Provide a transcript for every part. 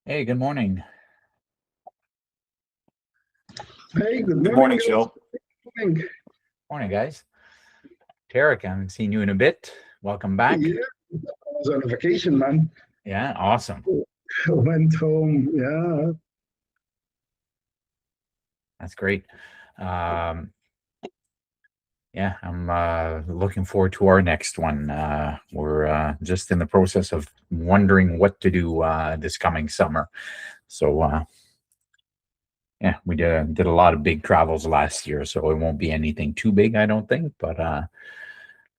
Hey, good morning. Hey, good Good morning. morning, Joe. Morning. Morning, guys. Tarek, I haven't seen you in a bit. Welcome back. Yeah, I was on a vacation, man. Yeah, awesome. Went home. Yeah. That's great. Yeah, I'm looking forward to our next one. We're just in the process of wondering what to do this coming summer. So, yeah, we did a lot of big travels last year, so it won't be anything too big, I don't think, but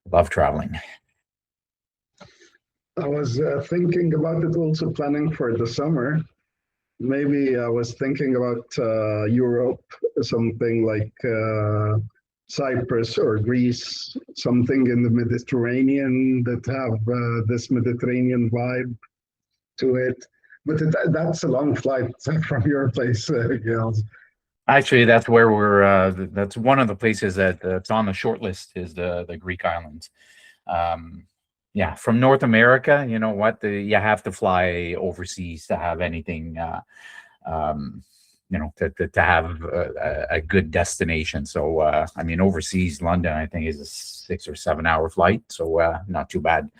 love traveling. I was thinking about it, also planning for the summer. Maybe I was thinking about Europe, something like Cyprus or Greece, something in the Mediterranean that have this Mediterranean vibe to it. But that's a long flight from your place, Gils. Actually, that's where that's one of the places that's on the short list is the Greek islands. Yeah, from North America, you know what? You have to fly overseas to have anything, to have a good destination. So, I mean, overseas, London, I think is a 6 or 7 hour flight, so not too bad.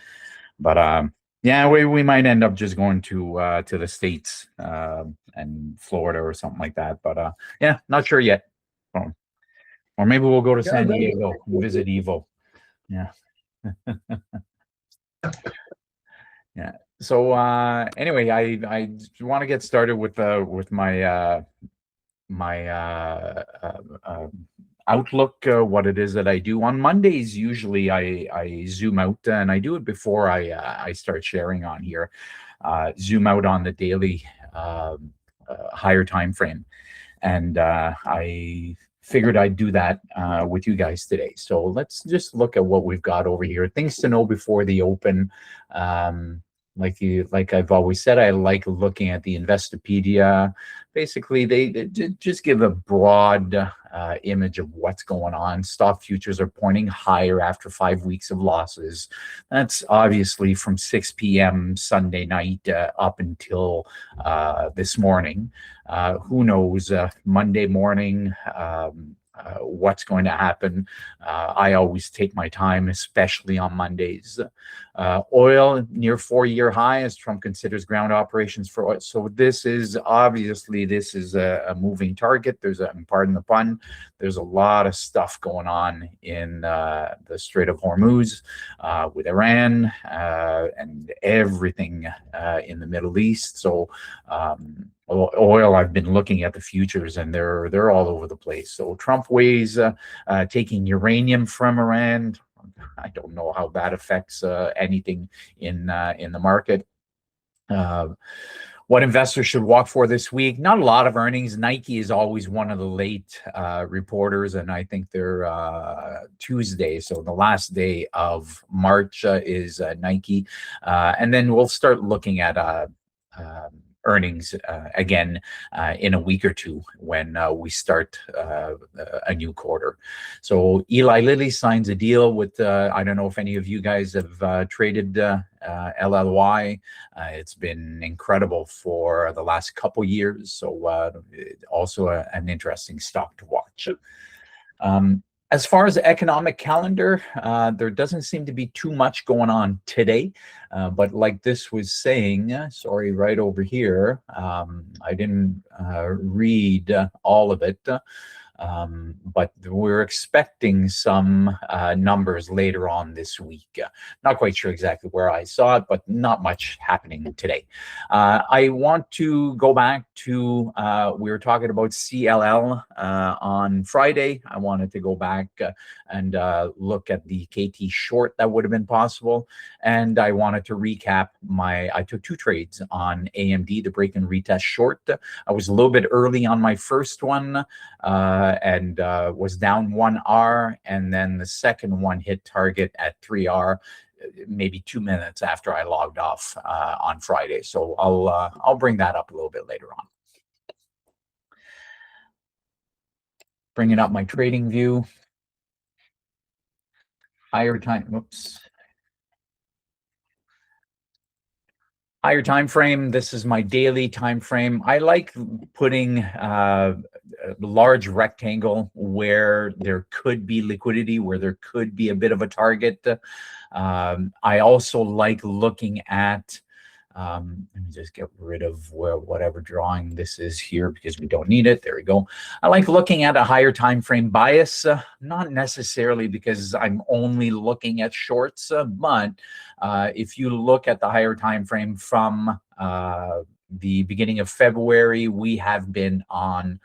But yeah, we might end up just going to the States and Florida or something like that. But yeah, not sure yet. Or maybe we'll go to San Diego and visit Evo. Yeah. Yeah. So anyway, I want to get started with my outlook, what it is that I do on Mondays. Usually, I zoom out, and I do it before I start sharing on here. Zoom out on the daily higher time frame, and I figured I'd do that with you guys today. So let's just look at what we've got over here. Things to know before the open. Like I've always said, I like looking at the Investopedia. Basically, they just give a broad image of what's going on. Stock futures are pointing higher after 5 weeks of losses. That's obviously from 6 p.m. Sunday night up until this morning. Who knows? Monday morning, what's going to happen? I always take my time, especially on Mondays. Oil near 4-year high as Trump considers ground operations for oil. So this is a moving target. Pardon the pun, there's a lot of stuff going on in the Strait of Hormuz with Iran and everything in the Middle East. So oil, I've been looking at the futures and they're all over the place. So Trump weighs taking uranium from Iran. I don't know how that affects anything in the market. What investors should walk for this week? Not a lot of earnings. Nike is always one of the late reporters, and I think they're Tuesday, so the last day of March is Nike, and then we'll start looking at earnings again in a week or two when we start a new quarter. So Eli Lilly signs a deal with, I don't know if any of you guys have traded LLY. It's been incredible for the last couple years. So also an interesting stock to watch. As far as the economic calendar, there doesn't seem to be too much going on today. But like this was saying, sorry, right over here, I didn't read all of it. But we're expecting some numbers later on this week. Not quite sure exactly where I saw it, but not much happening today. I want to go back to, we were talking about CLL on Friday. I wanted to go back and look at the KT short that would have been possible. And I wanted to recap I took 2 trades on AMD, the break and retest short. I was a little bit early on my first one. And was down 1R, and then the second one hit target at 3R, maybe 2 minutes after I logged off on Friday. So I'll bring that up a little bit later on. Bringing up my trading view. Higher time Higher time frame. This is my daily time frame. I like putting a large rectangle where there could be liquidity, where there could be a bit of a target. I also like looking at, let me just get rid of whatever drawing this is here because we don't need it. There we go. I like looking at a higher time frame bias, not necessarily because I'm only looking at shorts, but if you look at the higher time frame from the beginning of February, we have been on,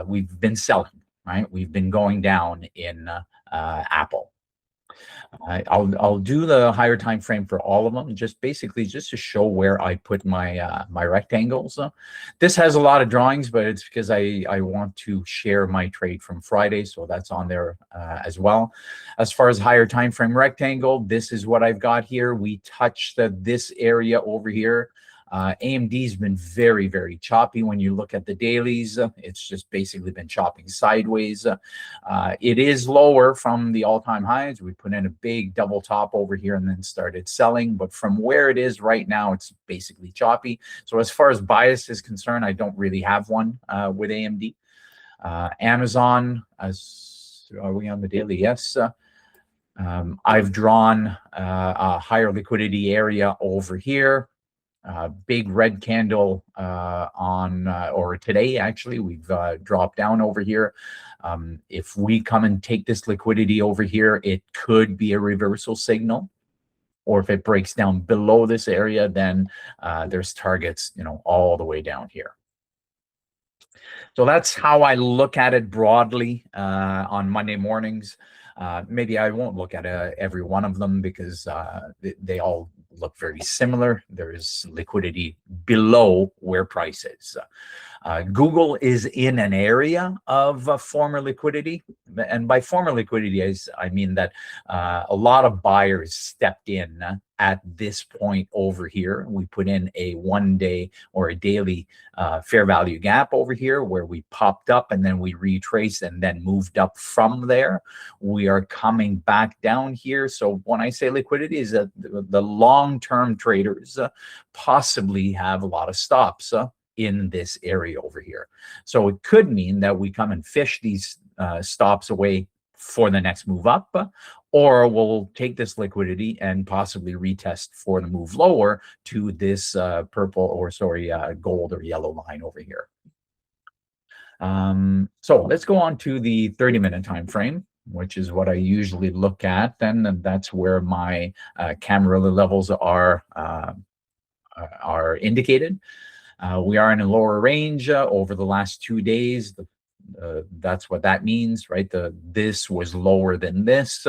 we've been selling, right? We've been going down in Apple. I'll do the higher time frame for all of them, just basically just to show where I put my my rectangles. This has a lot of drawings, but it's because I want to share my trade from Friday, so that's on there as well. As far as higher time frame rectangle, this is what I've got here. We touched this area over here. AMD's been very, very choppy. When you look at the dailies, it's just basically been chopping sideways. It is lower from the all-time highs. We put in a big double top over here and then started selling. But from where it is right now, it's basically choppy. So as far as bias is concerned, I don't really have one with AMD. Amazon, are we on the daily? Yes. I've drawn a higher liquidity area over here. Big red candle or today, actually, we've dropped down over here. If we come and take this liquidity over here, it could be a reversal signal. Or if it breaks down below this area, then there's targets, all the way down here. So that's how I look at it broadly on Monday mornings. Maybe I won't look at every one of them because they all look very similar. There is liquidity below where price is. Google is in an area of former liquidity. And by former liquidity, I mean that a lot of buyers stepped in at this point over here. We put in a 1 day or a daily fair value gap over here where we popped up and then we retraced and then moved up from there. We are coming back down here. So when I say liquidity, is that the long-term traders possibly have a lot of stops in this area over here. So it could mean that we come and fish these stops away for the next move up, or we'll take this liquidity and possibly retest for the move lower to this gold or yellow line over here. So let's go on to the 30-minute time frame, which is what I usually look at, and that's where my Camarilla levels are indicated. We are in a lower range over the last 2 days. That's what that means, right? This was lower than this.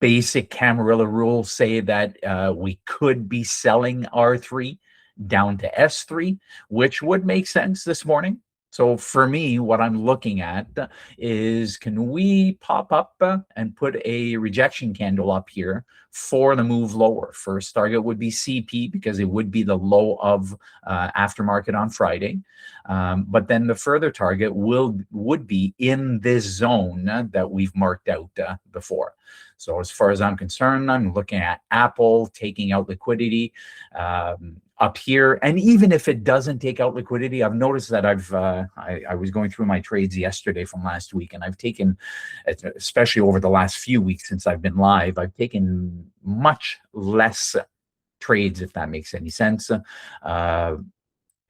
Basic Camarilla rules say that we could be selling R3 down to S3, which would make sense this morning. So for me, what I'm looking at is, can we pop up and put a rejection candle up here for the move lower? First target would be CP because it would be the low of aftermarket on Friday. But then the further target would be in this zone that we've marked out before. So as far as I'm concerned, I'm looking at Apple taking out liquidity up here. And even if it doesn't take out liquidity, I've noticed that I was going through my trades yesterday from last week, and I've taken, especially over the last few weeks since I've been live, I've taken much less trades, if that makes any sense.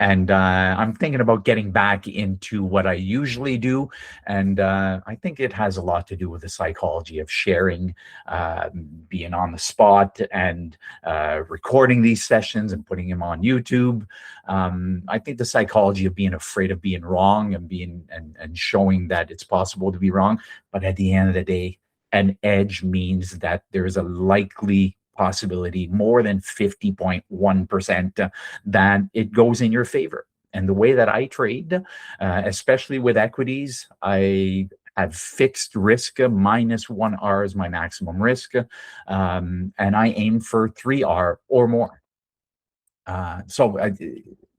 And I'm thinking about getting back into what I usually do. And I think it has a lot to do with the psychology of sharing, being on the spot and recording these sessions and putting them on YouTube. I think the psychology of being afraid of being wrong and showing that it's possible to be wrong. But at the end of the day, an edge means that there's a likely possibility, more than 50.1%, that it goes in your favor. And the way that I trade, especially with equities, I have fixed risk. -1R is my maximum risk, and I aim for 3R or more.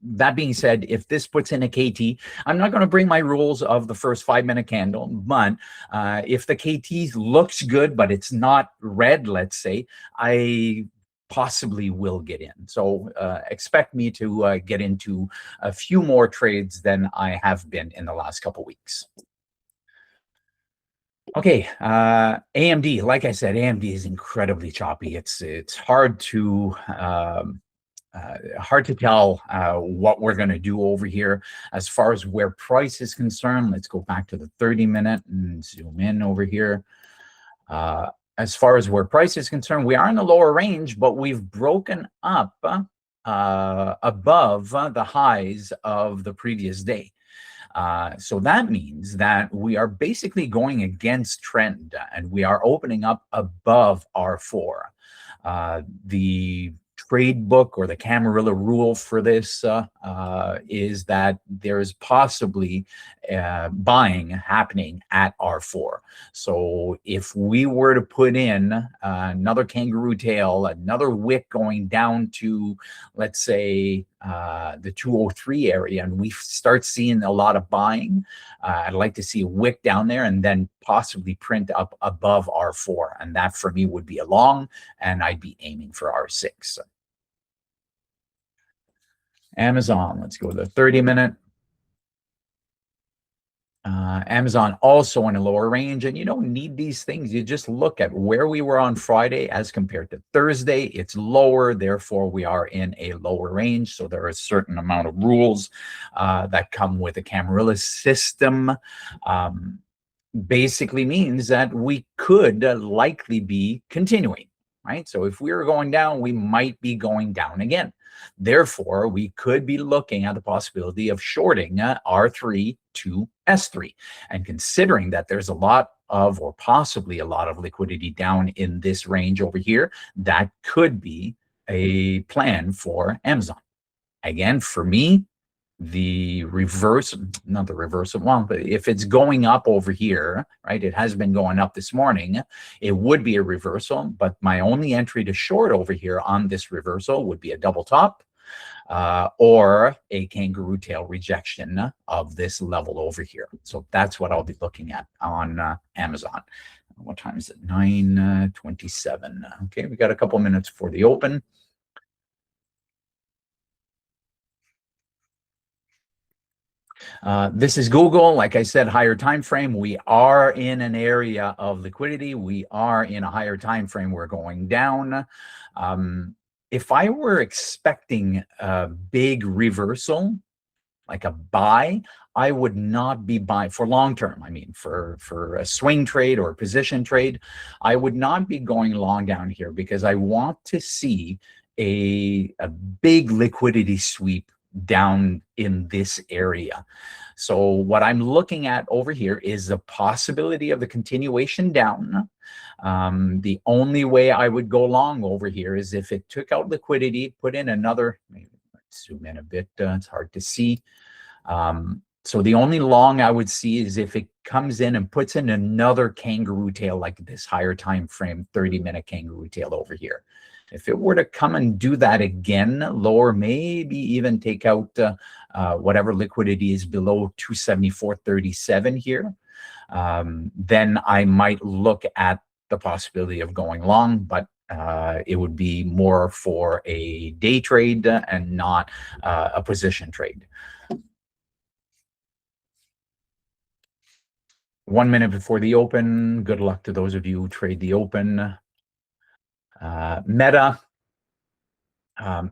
That being said, if this puts in a KT, I'm not going to bring my rules of the first 5-minute candle, but if the KT looks good, but it's not red, let's say, I possibly will get in. So expect me to get into a few more trades than I have been in the last couple weeks. Okay, AMD, like I said, AMD is incredibly choppy. It's hard to tell what we're going to do over here. As far as where price is concerned, let's go back to the 30-minute and zoom in over here. As far as where price is concerned, we are in the lower range, but we've broken up above the highs of the previous day. So that means that we are basically going against trend, and we are opening up above R4. The trade book or the Camarilla rule for this is that there's possibly buying happening at R4. So if we were to put in another kangaroo tail, another wick going down to, let's say, the 203 area, and we start seeing a lot of buying, I'd like to see a wick down there and then possibly print up above R4. And that for me would be a long, and I'd be aiming for R6. Amazon, let's go to the 30-minute. Amazon also in a lower range, and you don't need these things. You just look at where we were on Friday as compared to Thursday. It's lower, therefore we are in a lower range. So there are a certain amount of rules that come with a Camarilla system. Basically means that we could likely be continuing, right? So if we were going down, we might be going down again. Therefore, we could be looking at the possibility of shorting R3 to S3. And considering that there's a lot of, or possibly a lot of liquidity down in this range over here, that could be a plan for Amazon. Again, for me, the reverse, not the reverse of one, but if it's going up over here, right, it has been going up this morning, it would be a reversal. But my only entry to short over here on this reversal would be a double top or a kangaroo tail rejection of this level over here. So that's what I'll be looking at on Amazon. What time is it? 9:27. Okay, we got a couple minutes for the open. This is Google. Like I said, higher time frame. We are in an area of liquidity. We are in a higher time frame. We're going down. If I were expecting a big reversal, like a buy, I would not be buying for long term. I mean, for a swing trade or a position trade, I would not be going long down here because I want to see a big liquidity sweep down in this area. So what I'm looking at over here is the possibility of the continuation down. The only way I would go long over here is if it took out liquidity, put in another, maybe let's zoom in a bit, it's hard to see. So the only long I would see is if it comes in and puts in another kangaroo tail like this higher time frame 30-minute kangaroo tail over here. If it were to come and do that again, lower, maybe even take out whatever liquidity is below 274.37 here, then I might look at the possibility of going long, but it would be more for a day trade and not a position trade. 1 minute before the open. Good luck to those of you who trade the open. Meta.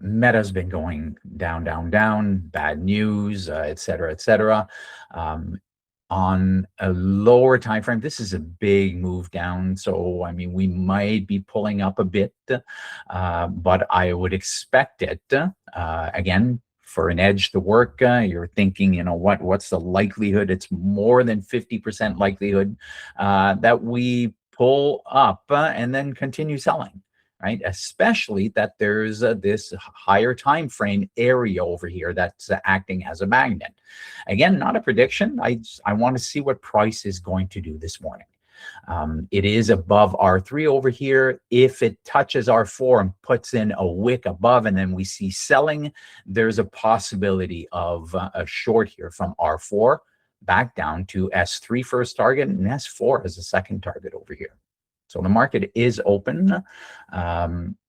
Meta's been going down, down, down. Bad news, et cetera, et cetera. On a lower time frame, this is a big move down. So, I mean, we might be pulling up a bit, but I would expect it, again, for an edge to work. You're thinking, you know, what's the likelihood? It's more than 50% likelihood that we pull up and then continue selling. Right, especially that there's this higher time frame area over here that's acting as a magnet. Again, not a prediction. I want to see what price is going to do this morning. It is above R3 over here. If it touches R4 and puts in a wick above and then we see selling, there's a possibility of a short here from R4 back down to S3 first target and S4 as a second target over here. So the market is open.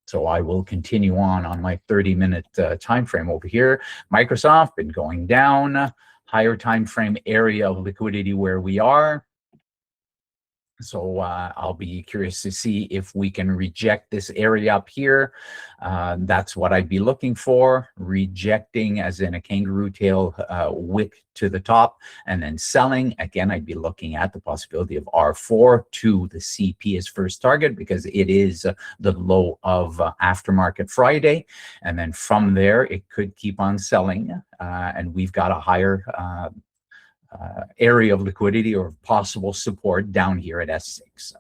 So I will continue on my 30-minute time frame over here. Microsoft been going down, higher time frame area of liquidity where we are. So I'll be curious to see if we can reject this area up here. That's what I'd be looking for, rejecting as in a kangaroo tail wick to the top and then selling. Again, I'd be looking at the possibility of R4 to the CP as first target because it is the low of aftermarket Friday. And then from there, it could keep on selling. And we've got a higher area of liquidity or possible support down here at S6.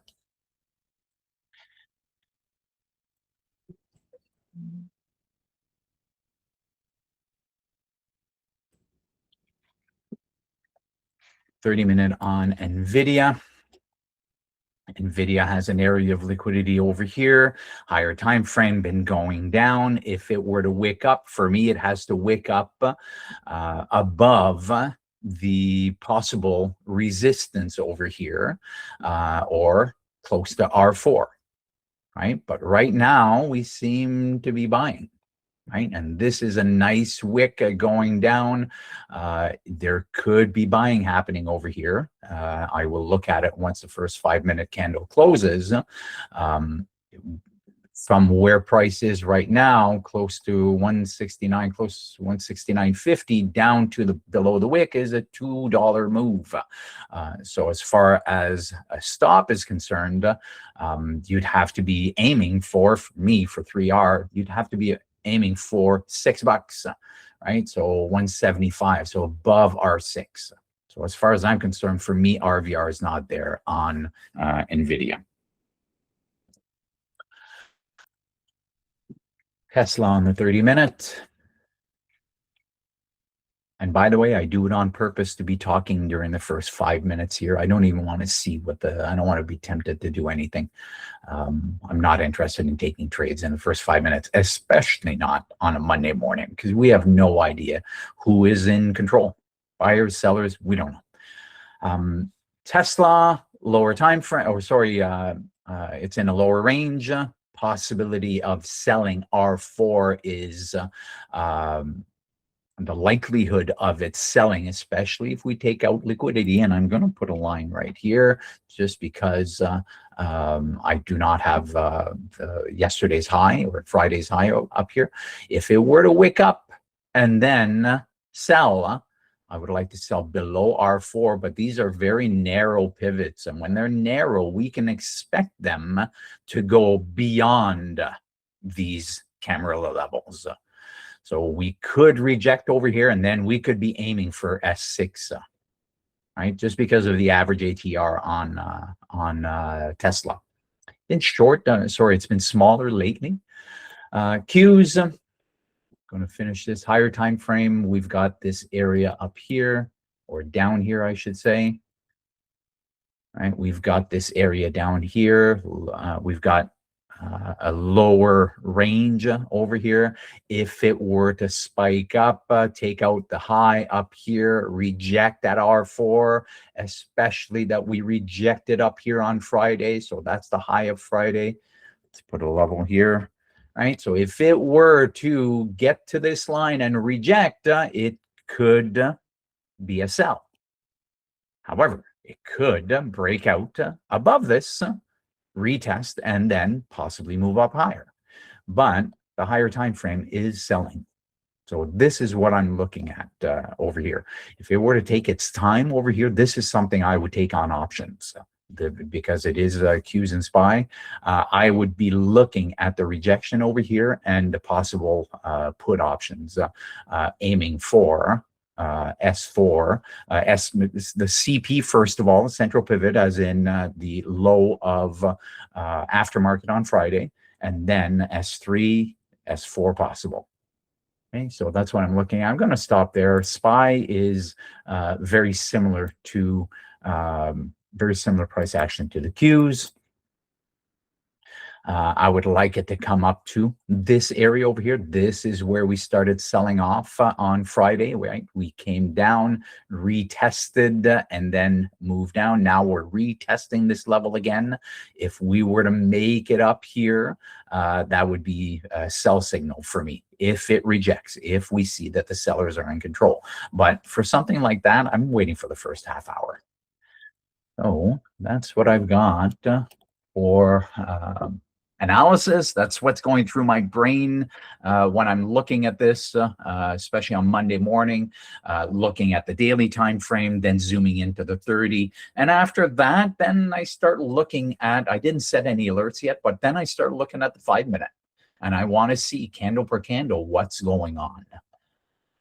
$30-minute on NVIDIA. NVIDIA has an area of liquidity over here, higher time frame, been going down. If it were to wick up, for me, it has to wick up above the possible resistance over here or close to R4, right? But right now, we seem to be buying. Right, and this is a nice wick going down. There could be buying happening over here. I will look at it once the first 5-minute candle closes. From where price is right now, close to 169, close to 169.50, down to the below the wick is a $2 move. So as far as a stop is concerned, you'd have to be aiming for me for 3R. You'd have to be aiming for $6, right? So 175, so above R6. So as far as I'm concerned, for me, RVR is not there on NVIDIA. Tesla on the 30-minute. And by the way, I do it on purpose to be talking during the first 5 minutes here. I don't even want to see I don't want to be tempted to do anything. I'm not interested in taking trades in the first 5 minutes, especially not on a Monday morning, because we have no idea who is in control. Buyers, sellers, we don't know. Tesla, lower time frame, or sorry, it's in a lower range. Possibility of selling R4 is the likelihood of it selling, especially if we take out liquidity. And I'm going to put a line right here just because I do not have yesterday's high or Friday's high up here. If it were to wick up and then sell, I would like to sell below R4, but these are very narrow pivots. And when they're narrow, we can expect them to go beyond these Camarilla levels. So we could reject over here, and then we could be aiming for S6, right? Just because of the average ATR on Tesla. Been short, sorry, it's been smaller lately. Qs. Going to finish this higher time frame. We've got this area up here, or down here, I should say. Right, we've got this area down here. We've got a lower range over here. If it were to spike up, take out the high up here, reject that R4, especially that we rejected up here on Friday. So that's the high of Friday. Let's put a level here. Right, so if it were to get to this line and reject, it could be a sell. However, it could break out above this, retest, and then possibly move up higher. But the higher time frame is selling. So this is what I'm looking at over here. If it were to take its time over here, this is something I would take on options. Because it is Qs and SPY, I would be looking at the rejection over here and the possible put options, aiming for S4, the CP first of all, central pivot, as in the low of aftermarket on Friday, and then S3, S4 possible. Okay, so that's what I'm looking at. I'm going to stop there. SPY is very similar to very similar price action to the Qs. I would like it to come up to this area over here. This is where we started selling off on Friday, right? We came down, retested, and then moved down. Now we're retesting this level again. If we were to make it up here, that would be a sell signal for me. If it rejects, if we see that the sellers are in control. But for something like that, I'm waiting for the first half hour. So that's what I've got for analysis. That's what's going through my brain when I'm looking at this, especially on Monday morning, looking at the daily time frame, then zooming into the 30. And after that, then I start looking at, I didn't set any alerts yet, but then I start looking at the 5-minute. And I want to see candle per candle what's going on.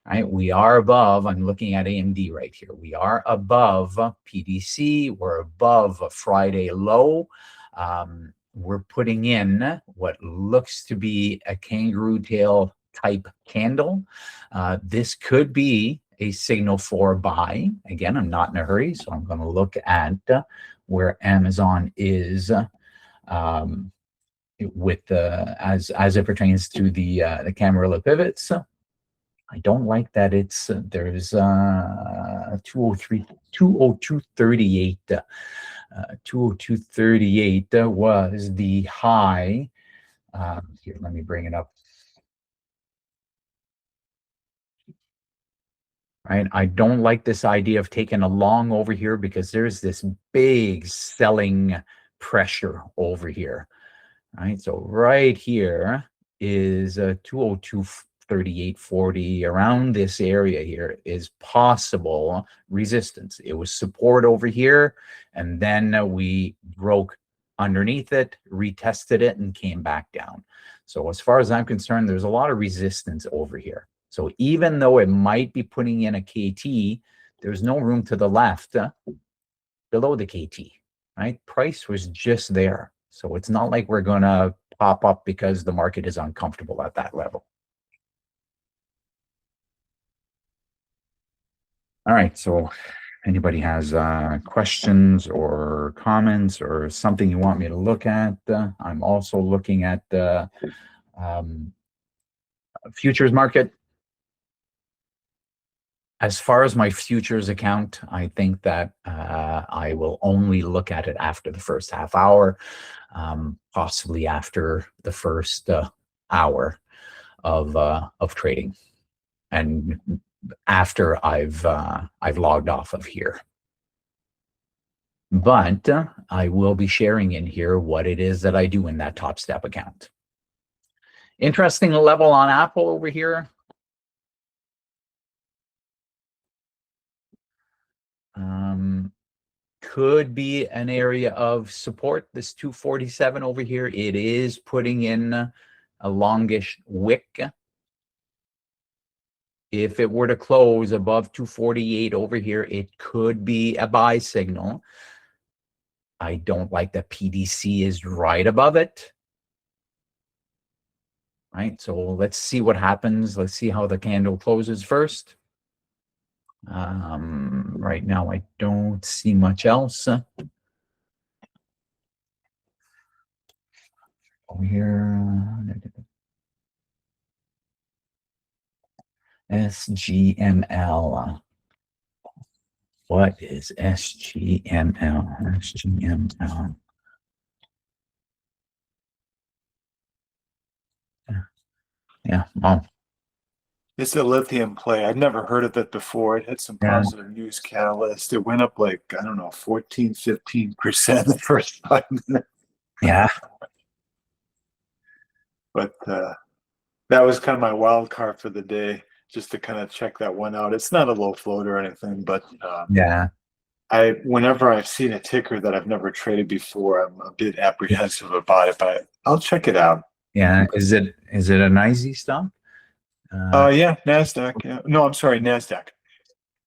Right, we are above, I'm looking at AMD right here. We are above PDC. We're above a Friday low. We're putting in what looks to be a kangaroo tail type candle. This could be a signal for buy. Again, I'm not in a hurry, so I'm going to look at where Amazon is with the as it pertains to the Camarilla pivots. I don't like that it's there's 203 202.38 202.38 was the high. Here, let me bring it up. Right, I don't like this idea of taking a long over here because there's this big selling pressure over here. Right, so right here is 202.38.40. Around this area here is possible resistance. It was support over here, and then we broke underneath it, retested it, and came back down. So as far as I'm concerned, there's a lot of resistance over here. So even though it might be putting in a KT, there's no room to the left below the KT, right? Price was just there. So it's not like we're going to pop up because the market is uncomfortable at that level. All right, so anybody has questions or comments or something you want me to look at? I'm also looking at the futures market. As far as my futures account, I think that I will only look at it after the first half hour, possibly after the first hour of trading, and after I've logged off of here. But I will be sharing in here what it is that I do in that Top Step account. Interesting level on Apple over here. Could be an area of support. This 247 over here, it is putting in a longish wick. If it were to close above 248 over here, it could be a buy signal. I don't like that PDC is right above it. Right, so let's see what happens. Let's see how the candle closes first. Right now, I don't see much else. Over here, SGML. What is SGML? SGML. Yeah, well, It's a lithium play. I'd never heard of it before. It had some positive news catalyst. It went up like, I don't know, 14, 15% the first 5 minutes. Yeah. But that was kind of my wild card for the day, just to kind of check that one out. It's not a low float or anything, but Yeah. Whenever I've seen a ticker that I've never traded before, I'm a bit apprehensive about it, but I'll check it out. Yeah. Is it an IZ stock? Yeah, Nasdaq. Yeah. No, I'm sorry, Nasdaq.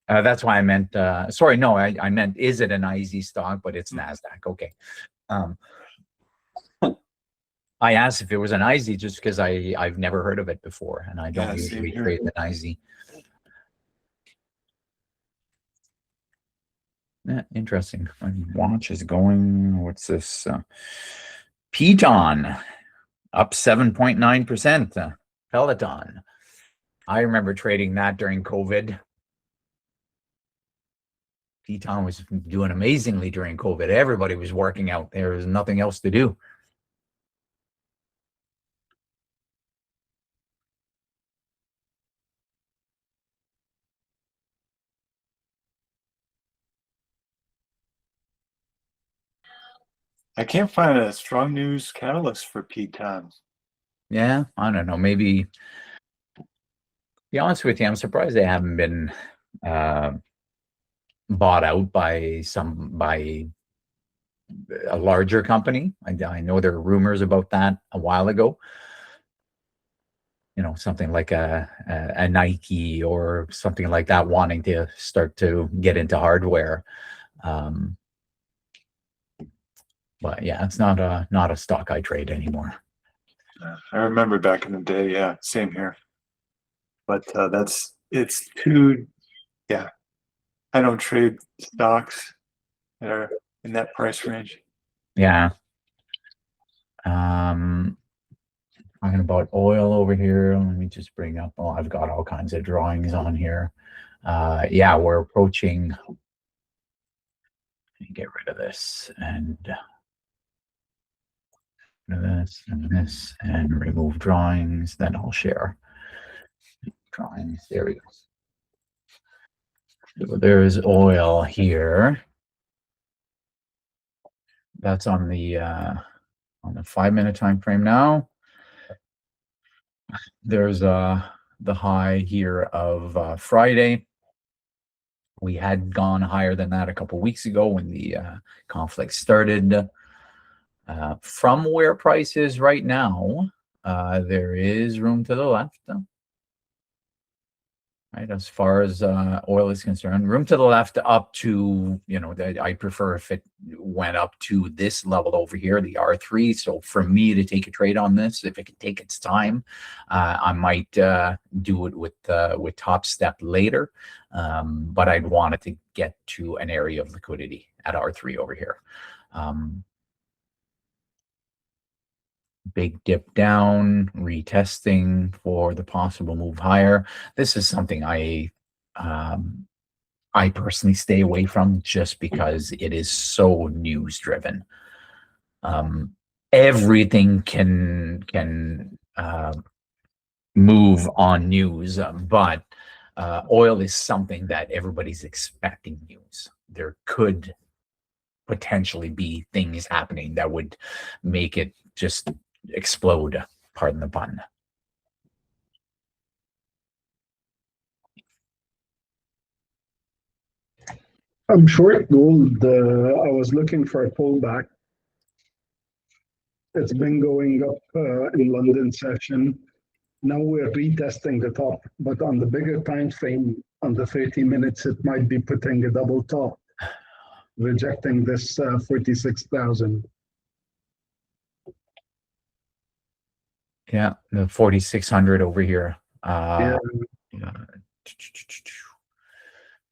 That's why I meant, sorry, no, I meant, is it an IZ stock, but it's Nasdaq. Okay. I asked if it was an IZ just because I've never heard of it before, and I don't usually trade an IZ. Yeah, interesting. My watch is going, what's this? Peloton up 7.9%. Peloton. I remember trading that during COVID. Peloton was doing amazingly during COVID. Everybody was working out. There was nothing else to do. I can't find a strong news catalyst for Peloton. Yeah, I don't know. Maybe, to be honest with you, I'm surprised they haven't been bought out by a larger company. I know there were rumors about that a while ago. You know, something like a Nike or something like that wanting to start to get into hardware. But yeah, it's not a stock I trade anymore. I remember back in the day. Yeah, same here. But it's too. Yeah, I don't trade stocks that are in that price range. Yeah. Talking about oil over here. Let me just bring up. Oh, I've got all kinds of drawings on here. Yeah, we're approaching. Let me get rid of this and this and remove drawings. Then I'll share drawings. There we go. So there's oil here. That's on the 5-minute time frame now. There's the high here of Friday. We had gone higher than that a couple weeks ago when the conflict started. From where price is right now, there is room to the left. Right, as far as oil is concerned, room to the left up to, you know, I prefer if it went up to this level over here, the R3. So for me to take a trade on this, if it can take its time, I might do it with Top Step later, but I'd want it to get to an area of liquidity at R3 over here. Big dip down, retesting for the possible move higher. This is something I personally stay away from just because it is so news driven. Everything can move on news, but oil is something that everybody's expecting news. There could potentially be things happening that would make it just explode, pardon the pun. I'm short gold. I was looking for a pullback. It's been going up in London session. Now we're retesting the top, but on the bigger time frame, on the 30 minutes, it might be putting a double top, rejecting this 46,000. Yeah, the 4,600 over here. Yeah.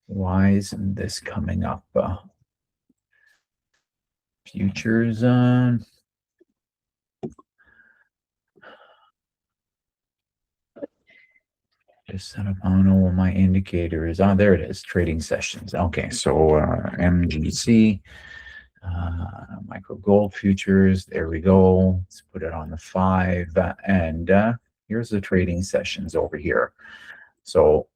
Why isn't this coming up? Futures. Just set up. I don't know what my indicator is. Oh, there it is. Trading sessions. Okay, so MGC, micro gold futures. There we go. Let's put it on the 5, and here's the trading sessions over here. So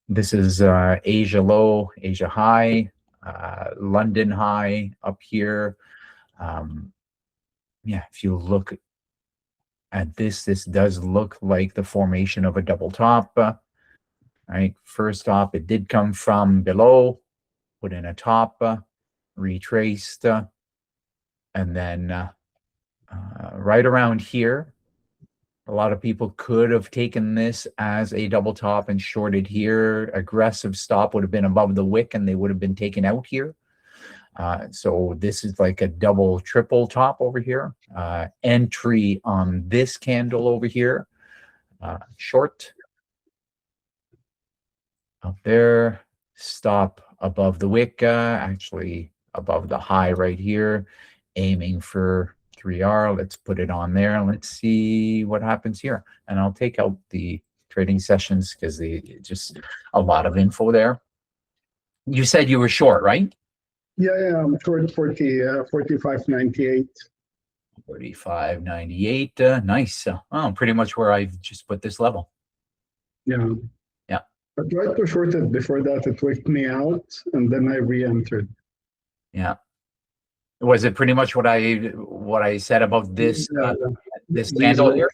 this is Asia low, Asia high, London high up here. Yeah, if you look at this does look like the formation of a double top. Right, first off, it did come from below, put in a top, retraced, and then right around here, a lot of people could have taken this as a double top and shorted here. Aggressive stop would have been above the wick and they would have been taken out here. So this is like a double, triple top over here. Entry on this candle over here. Short. Up there. Stop above the wick, actually above the high right here. aiming for 3R. Let's put it on there and let's see what happens here. And I'll take out the trading sessions because they just a lot of info there. You said you were short, right? Yeah, I'm short 45.98. 45.98. Nice. Oh, pretty much where I've just put this level. Yeah. Yeah. I tried to short it before that. It wicked me out, and then I re-entered. Yeah. Was it pretty much what I said about this this candle here?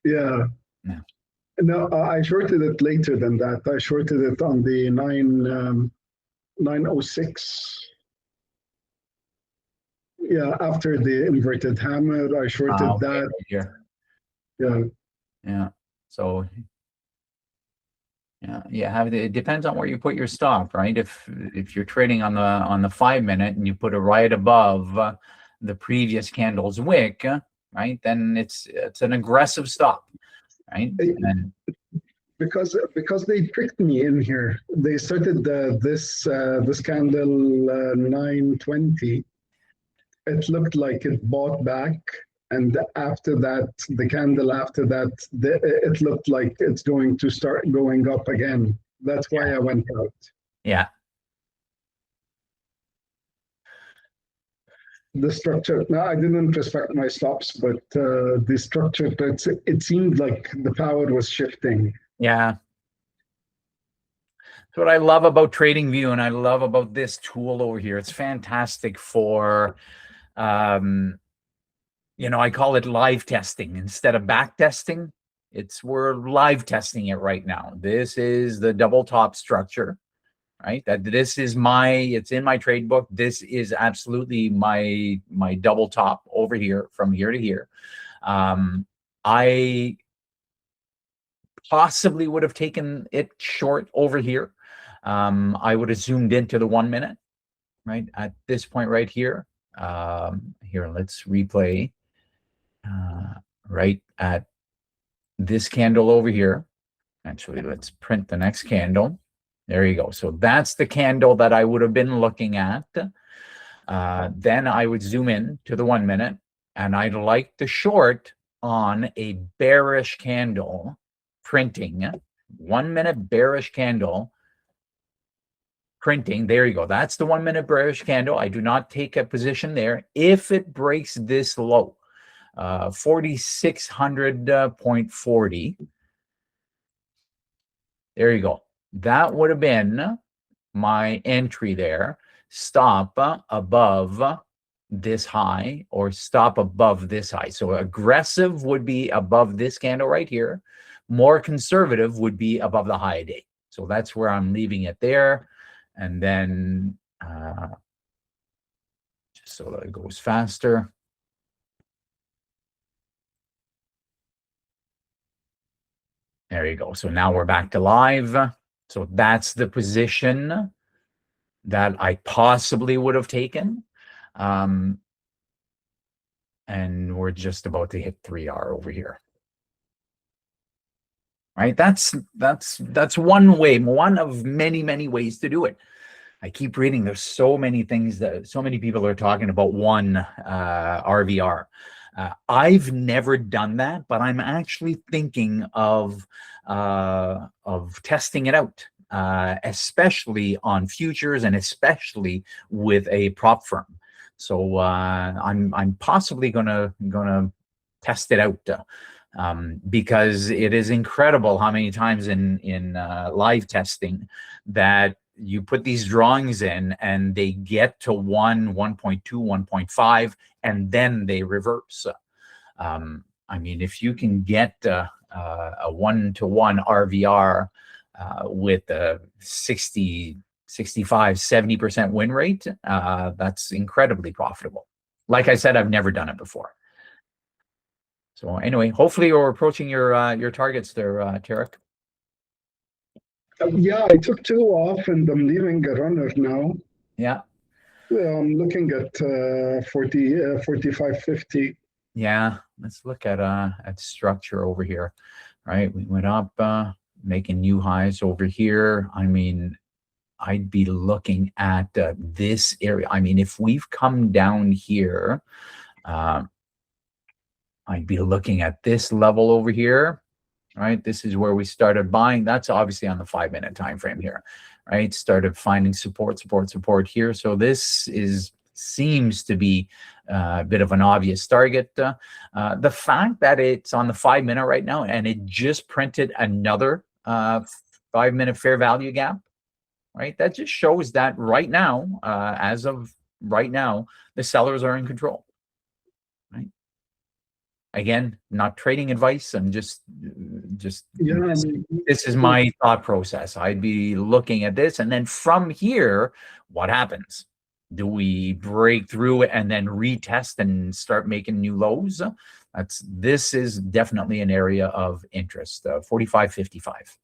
Yeah. Yeah. No, I shorted it later than that. I shorted it on the 906. Yeah, after the inverted hammer, I shorted Okay, that. right here. Yeah. Yeah. So yeah, it depends on where you put your stop, right? If you're trading on the 5-minute and you put it right above the previous candle's wick, right? Then it's an aggressive stop, right? And Because they tricked me in here. They started this candle 920. It looked like it bought back, and after that, the candle after that, it looked like it's going to start going up again. That's why I went out. yeah. The structure. No, I didn't respect my stops, but the structure. It seemed like the power was shifting. Yeah. That's what I love about TradingView, and I love about this tool over here. It's fantastic for, I call it live testing instead of back testing. We're live testing it right now. This is the double top structure, right? It's in my trade book. This is absolutely my double top over here from here to here. I possibly would have taken it short over here. I would have zoomed into the 1 minute, right? At this point right here. Here, let's replay right at this candle over here. Actually, let's print the next candle. There you go. So that's the candle that I would have been looking at. Then I would zoom in to the 1 minute, and I'd like to short on a bearish candle printing. 1 minute bearish candle printing. There you go. That's the 1 minute bearish candle. I do not take a position there. If it breaks this low, 4,600.40. There you go. That would have been my entry there. Stop above this high or stop above this high. So aggressive would be above this candle right here. More conservative would be above the high day. So that's where I'm leaving it there. And then just so that it goes faster. There you go. So now we're back to live. So that's the position that I possibly would have taken. And we're just about to hit 3R over here. Right? That's one way, one of many, many ways to do it. I keep reading. There's so many things that so many people are talking about one RVR. I've never done that, but I'm actually thinking of testing it out, especially on futures and especially with a prop firm. So I'm possibly gonna test it out. Because it is incredible how many times in live testing that you put these drawings in and they get to 1.2, 1.5, and then they reverse. I mean, if you can get a 1-to-1 RVR with a 60, 65, 70% win rate, that's incredibly profitable. Like I said, I've never done it before. So anyway, hopefully you're approaching your targets there, Tarek. Yeah, I took 2 off and I'm leaving a runner now. Yeah. I'm looking at 45.50. Yeah, let's look at structure over here. Right, we went up, making new highs over here. I mean, I'd be looking at this area. I mean, if we've come down here, I'd be looking at this level over here, right? This is where we started buying. That's obviously on the 5-minute time frame here, right? Started finding support here. So this seems to be a bit of an obvious target. The fact that it's on the 5-minute right now and it just printed another 5-minute fair value gap, right? That just shows that right now, as of right now, the sellers are in control, right? Again, not trading advice. I'm just Yeah, this is my thought process. I'd be looking at this, and then from here, what happens? Do we break through it and then retest and start making new lows? This is definitely an area of interest. 45.55.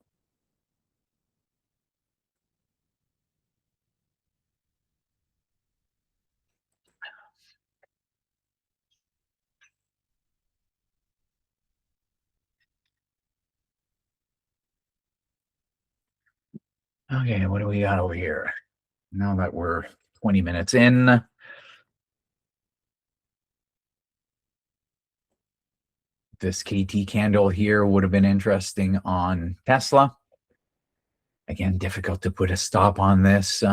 Okay, what do we got over here? Now that we're 20 minutes in, this KT candle here would have been interesting on Tesla. Again, difficult to put a stop on this.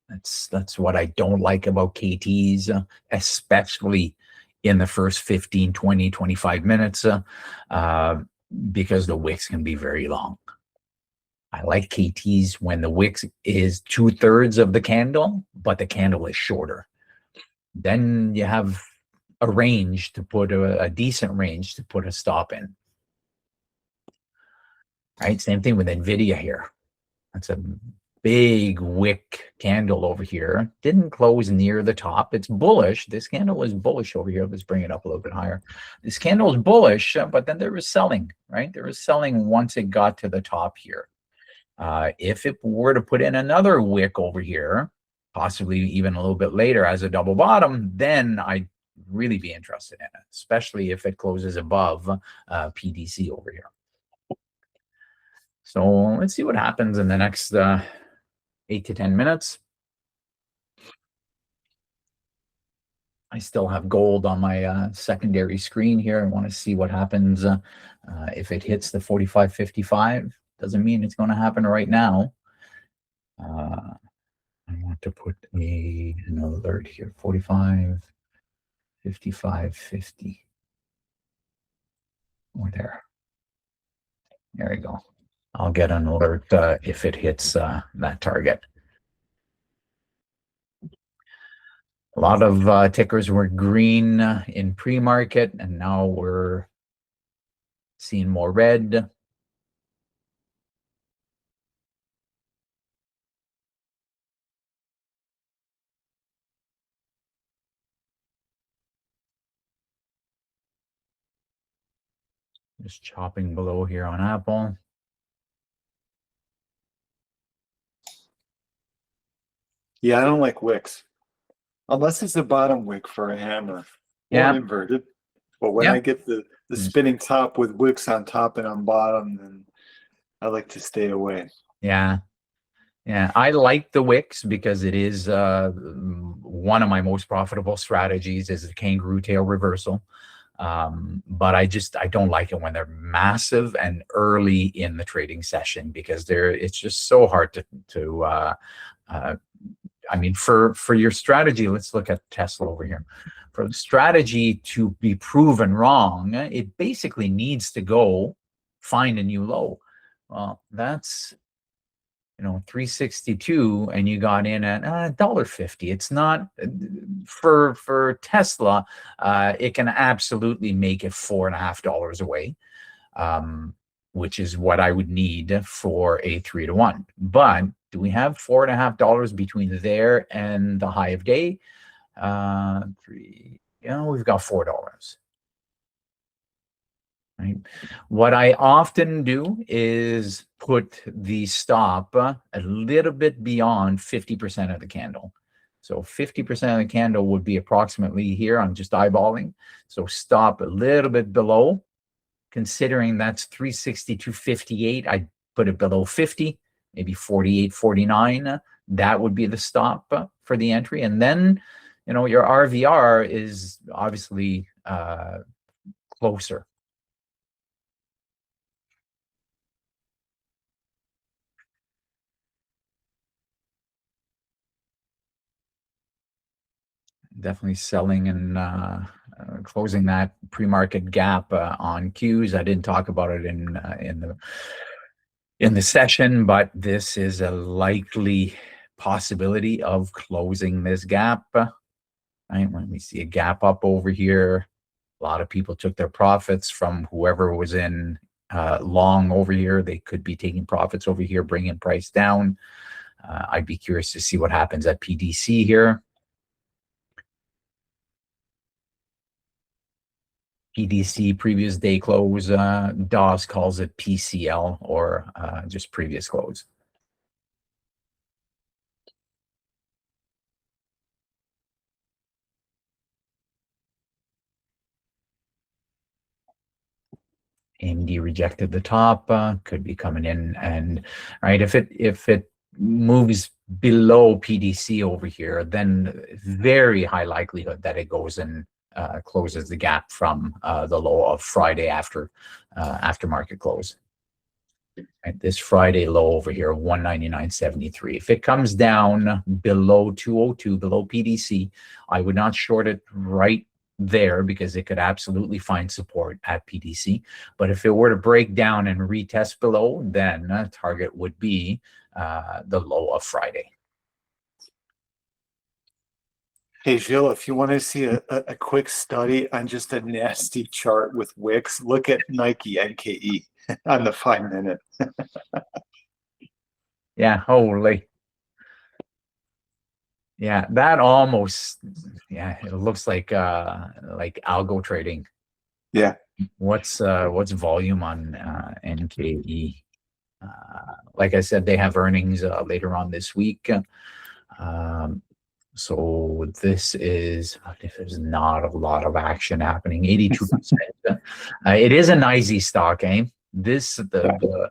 That's what I don't like about KTs, especially in the first 15, 20, 25 minutes, because the wicks can be very long. I like KTs when the wicks is 2/3 of the candle, but the candle is shorter. Then you have a range to put a decent range to put a stop in. Right? Same thing with NVIDIA here. That's a big wick candle over here. Didn't close near the top. It's bullish. This candle is bullish over here. Let's bring it up a little bit higher. This candle is bullish, but then there was selling, right? There was selling once it got to the top here. If it were to put in another wick over here, possibly even a little bit later as a double bottom, then I'd really be interested in it, especially if it closes above PDC over here. So let's see what happens in the next 8 to 10 minutes. I still have gold on my secondary screen here. I want to see what happens if it hits the 45.55. Doesn't mean it's going to happen right now. I want to put an alert here. 45.55.50. Or there. There we go. I'll get an alert if it hits that target. A lot of tickers were green in pre-market, and now we're seeing more red. Just chopping below here on Apple. Yeah, I don't like wicks. Unless it's the bottom wick for a hammer. Yeah. Or inverted. But when I get the spinning top with wicks on top and on bottom, then I like to stay away. Yeah. Yeah, I like the wicks because it is one of my most profitable strategies is the kangaroo tail reversal. But I don't like it when they're massive and early in the trading session because it's just so hard to I mean, for your strategy, let's look at Tesla over here. For the strategy to be proven wrong, it basically needs to go find a new low. Well, that's 362, and you got in at $1.50. It's not for Tesla. It can absolutely make it $4.50 away, which is what I would need for a 3-to-1. But do we have $4.50 between there and the high of day? We've got $4. Right. What I often do is put the stop a little bit beyond 50% of the candle. So 50% of the candle would be approximately here. I'm just eyeballing. So stop a little bit below. Considering that's 362.58, I'd put it below 50. maybe 48, 49. That would be the stop for the entry. And then, you know, your RVR is obviously closer. Definitely selling and closing that pre-market gap on Qs. I didn't talk about it in the session, but this is a likely possibility of closing this gap. Right, when we see a gap up over here, a lot of people took their profits from whoever was in long over here. They could be taking profits over here, bringing price down. I'd be curious to see what happens at PDC here. PDC, previous day close. DOS calls it PCL, or just previous close. AMD rejected the top, could be coming in, and right, if it moves below PDC over here, then very high likelihood that it goes and closes the gap from the low of Friday after market close. Right, this Friday low over here, 199.73. If it comes down below 202, below PDC, I would not short it right there because it could absolutely find support at PDC. But if it were to break down and retest below, then target would be the low of Friday. Hey, Gilles, if you want to see a quick study on just a nasty chart with wicks, look at Nike NKE on the 5 minute. Yeah, holy. Yeah, that almost, yeah, it looks like algo trading. Yeah. What's volume on NKE? Like I said, they have earnings later on this week. So this is, there's not a lot of action happening. 82%. It is a NYSE stock, eh? This the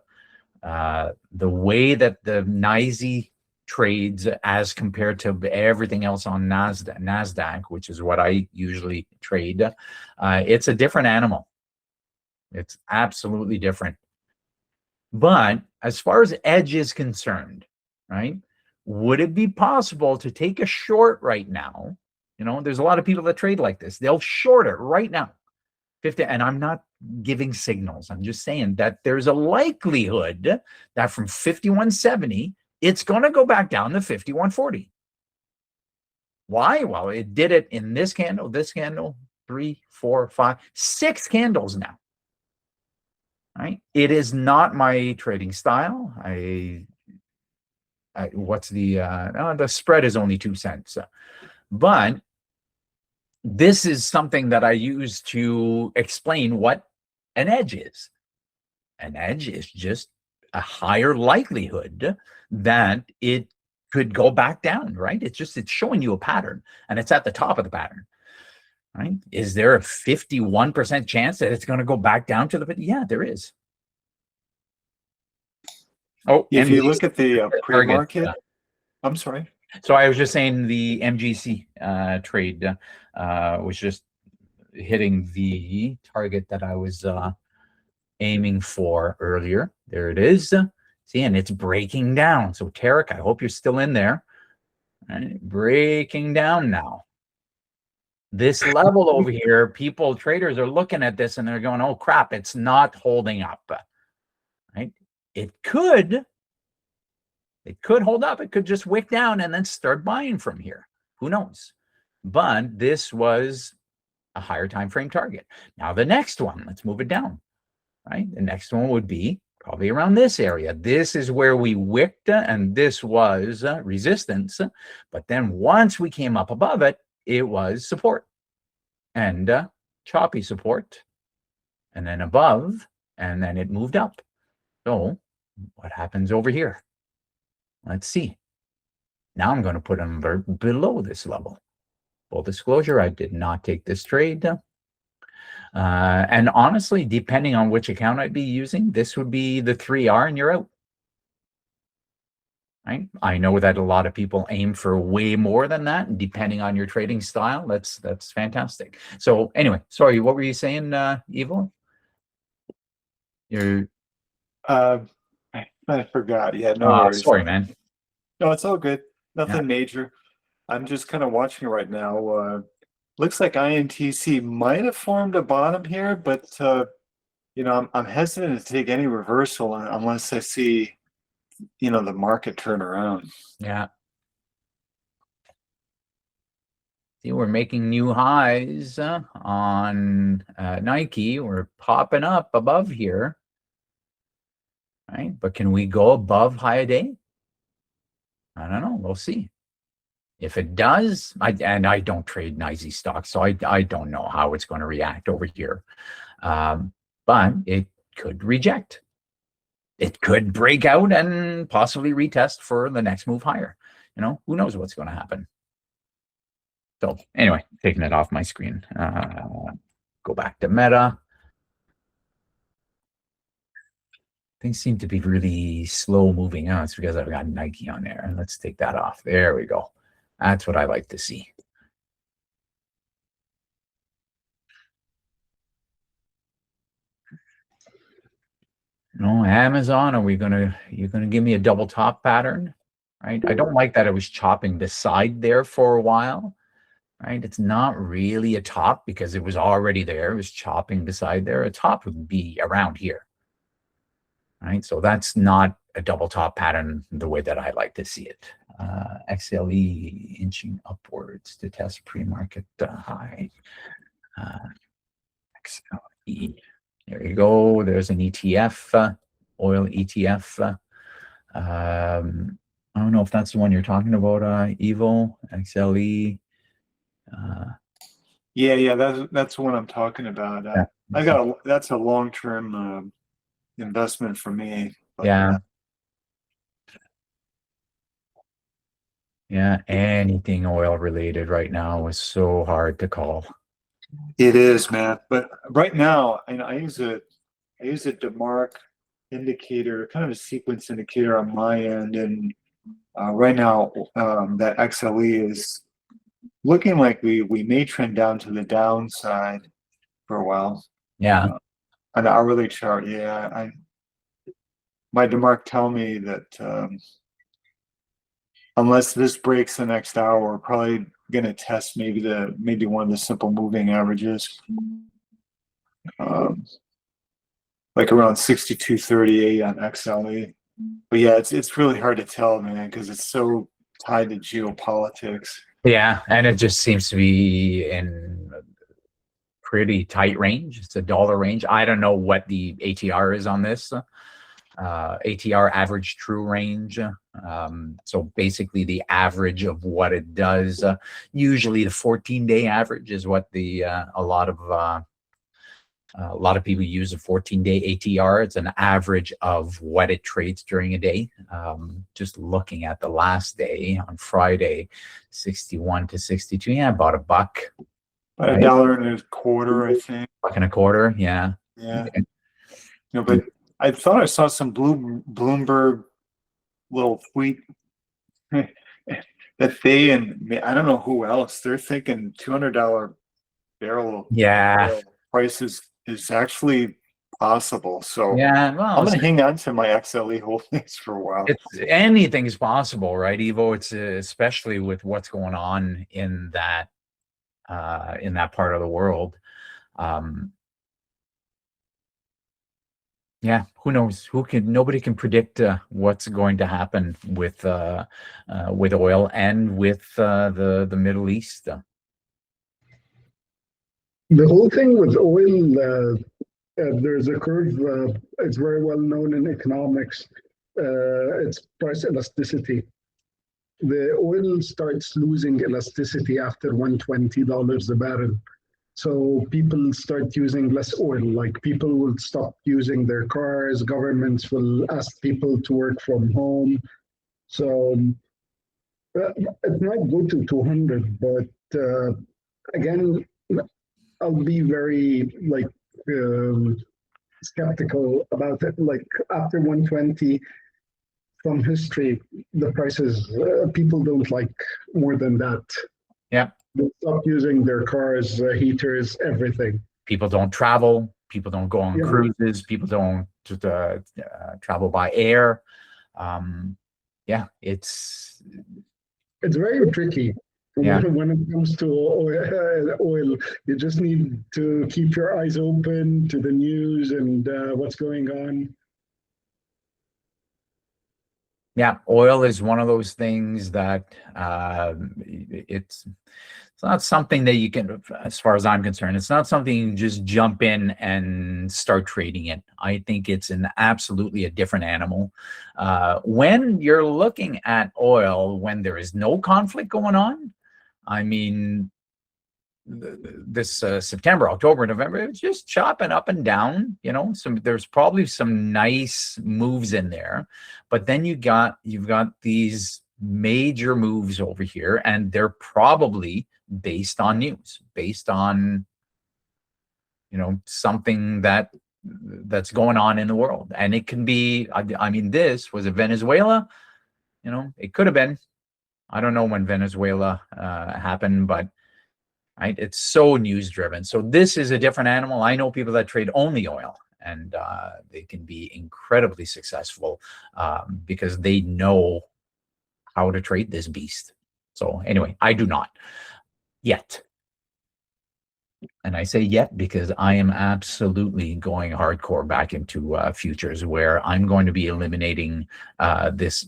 way that the NYSE trades as compared to everything else on Nasdaq, which is what I usually trade, it's a different animal. It's absolutely different. But as far as edge is concerned, right? Would it be possible to take a short right now? You know, there's a lot of people that trade like this. They'll short it right now. 50, and I'm not giving signals. I'm just saying that there's a likelihood that from 51.70, it's going to go back down to 51.40. Why? Well, it did it in this candle, 3, 4, 5, 6 candles now. Right? It is not my trading style. What's the spread is only 2 cents, but this is something that I use to explain what an edge is. An edge is just a higher likelihood that it could go back down, right? It's showing you a pattern, and it's at the top of the pattern, right? Is there a 51% chance that it's going to go back down to the, yeah, there is. Oh, if you look at the pre-market, I'm sorry. So I was just saying the MGC trade was just hitting the target that I was aiming for earlier. There it is. See, and it's breaking down. So Tarek, I hope you're still in there. Right, breaking down now. This level over here, traders are looking at this and they're going, oh crap, it's not holding up. Right? It could hold up. It could just wick down and then start buying from here. Who knows? But this was a higher time frame target. Now the next one, let's move it down. Right? The next one would be probably around this area. This is where we wicked, and this was resistance. But then once we came up above it, it was support and choppy support, and then above, and then it moved up. So what happens over here? Let's see. Now I'm going to put them below this level. Full disclosure, I did not take this trade. And honestly, depending on which account I'd be using, this would be the 3R and you're out. right? I know that a lot of people aim for way more than that, and depending on your trading style, that's fantastic. So anyway, sorry, what were you saying, Evo? You're I forgot. Yeah, no worries. sorry, man. No, it's all good. Nothing Yeah. major. I'm just kind of watching it right now. Looks like INTC might have formed a bottom here, but you know, I'm hesitant to take any reversal unless I see, you know, the market turn around. Yeah. See, we're making new highs on Nike. We're popping up above here, right? But can we go above high a day? I don't know. We'll see. If it does, I don't trade NYSE stocks, so I don't know how it's going to react over here. But it could reject. It could break out and possibly retest for the next move higher. You know, who knows what's going to happen. So anyway, taking it off my screen. Go back to Meta. Things seem to be really slow moving out. It's because I've got Nike on there. Let's take that off. There we go. That's what I like to see. No, Amazon, you're gonna give me a double top pattern, right? I don't like that it was chopping beside there for a while, right? It's not really a top because it was already there. It was chopping beside there. A top would be around here, right? So that's not a double top pattern the way that I like to see it. XLE inching upwards to test pre-market high. XLE. There you go. There's an ETF, oil ETF. I don't know if that's the one you're talking about, Evo, XLE. Yeah, that's what I'm talking about. That's a long-term investment for me. But, yeah. Yeah, anything oil related right now is so hard to call. it is, man. But right now, I use a DeMark indicator, kind of a sequence indicator on my end, and right now that XLE is looking like we may trend down to the downside for a while. Yeah. On the hourly chart, yeah. My DeMark tell me that unless this breaks the next hour, we're probably gonna test maybe one of the simple moving averages. Like around 62.38 on XLE. But yeah, it's really hard to tell, man, because it's so tied to geopolitics. Yeah, and it just seems to be in a pretty tight range. It's a dollar range. I don't know what the ATR is on this. ATR, average true range. So basically the average of what it does. Usually the 14-day average is what a lot of people use a 14-day ATR. It's an average of what it trades during a day. Just looking at the last day on Friday, 61 to 62. Yeah, about $1. About $1.25, I think. $1.25. Yeah. Yeah. You know, but I thought I saw some Bloomberg little tweet that they, and I don't know who else, they're thinking $200 barrel price is actually possible. So yeah, well, I'm gonna hang on to my XLE holdings for a while. Anything's possible, right, Evo? It's especially with what's going on in that part of the world. Yeah, who knows? Nobody can predict what's going to happen with oil and with the Middle East. The whole thing with oil, there's a curve. It's very well known in economics. It's price elasticity. The oil starts losing elasticity after $120 a barrel. So people start using less oil, like people will stop using their cars, governments will ask people to work from home. So it might go to 200, but again, I'll be very skeptical about it. Like after 120, from history, the prices, people don't like more than that. Yeah. They stop using their cars, heaters, everything. People don't travel. People don't go on Yeah. cruises. People don't travel by air. Yeah, it's very tricky. Yeah. When it comes to oil, you just need to keep your eyes open to the news and what's going on. Yeah, oil is one of those things that it's not something that you can, as far as I'm concerned, it's not something you can just jump in and start trading it. I think it's absolutely a different animal. When you're looking at oil, when there is no conflict going on, I mean, this September, October, November, it's just chopping up and down. There's probably some nice moves in there, but then you've got these major moves over here, and they're probably based on news, based on something that's going on in the world. And it can be, I mean, this was a Venezuela. It could have been. I don't know when Venezuela happened, but right, it's so news driven. So this is a different animal. I know people that trade only oil, and they can be incredibly successful because they know how to trade this beast. So anyway, I do not yet. And I say yet because I am absolutely going hardcore back into futures, where I'm going to be eliminating this.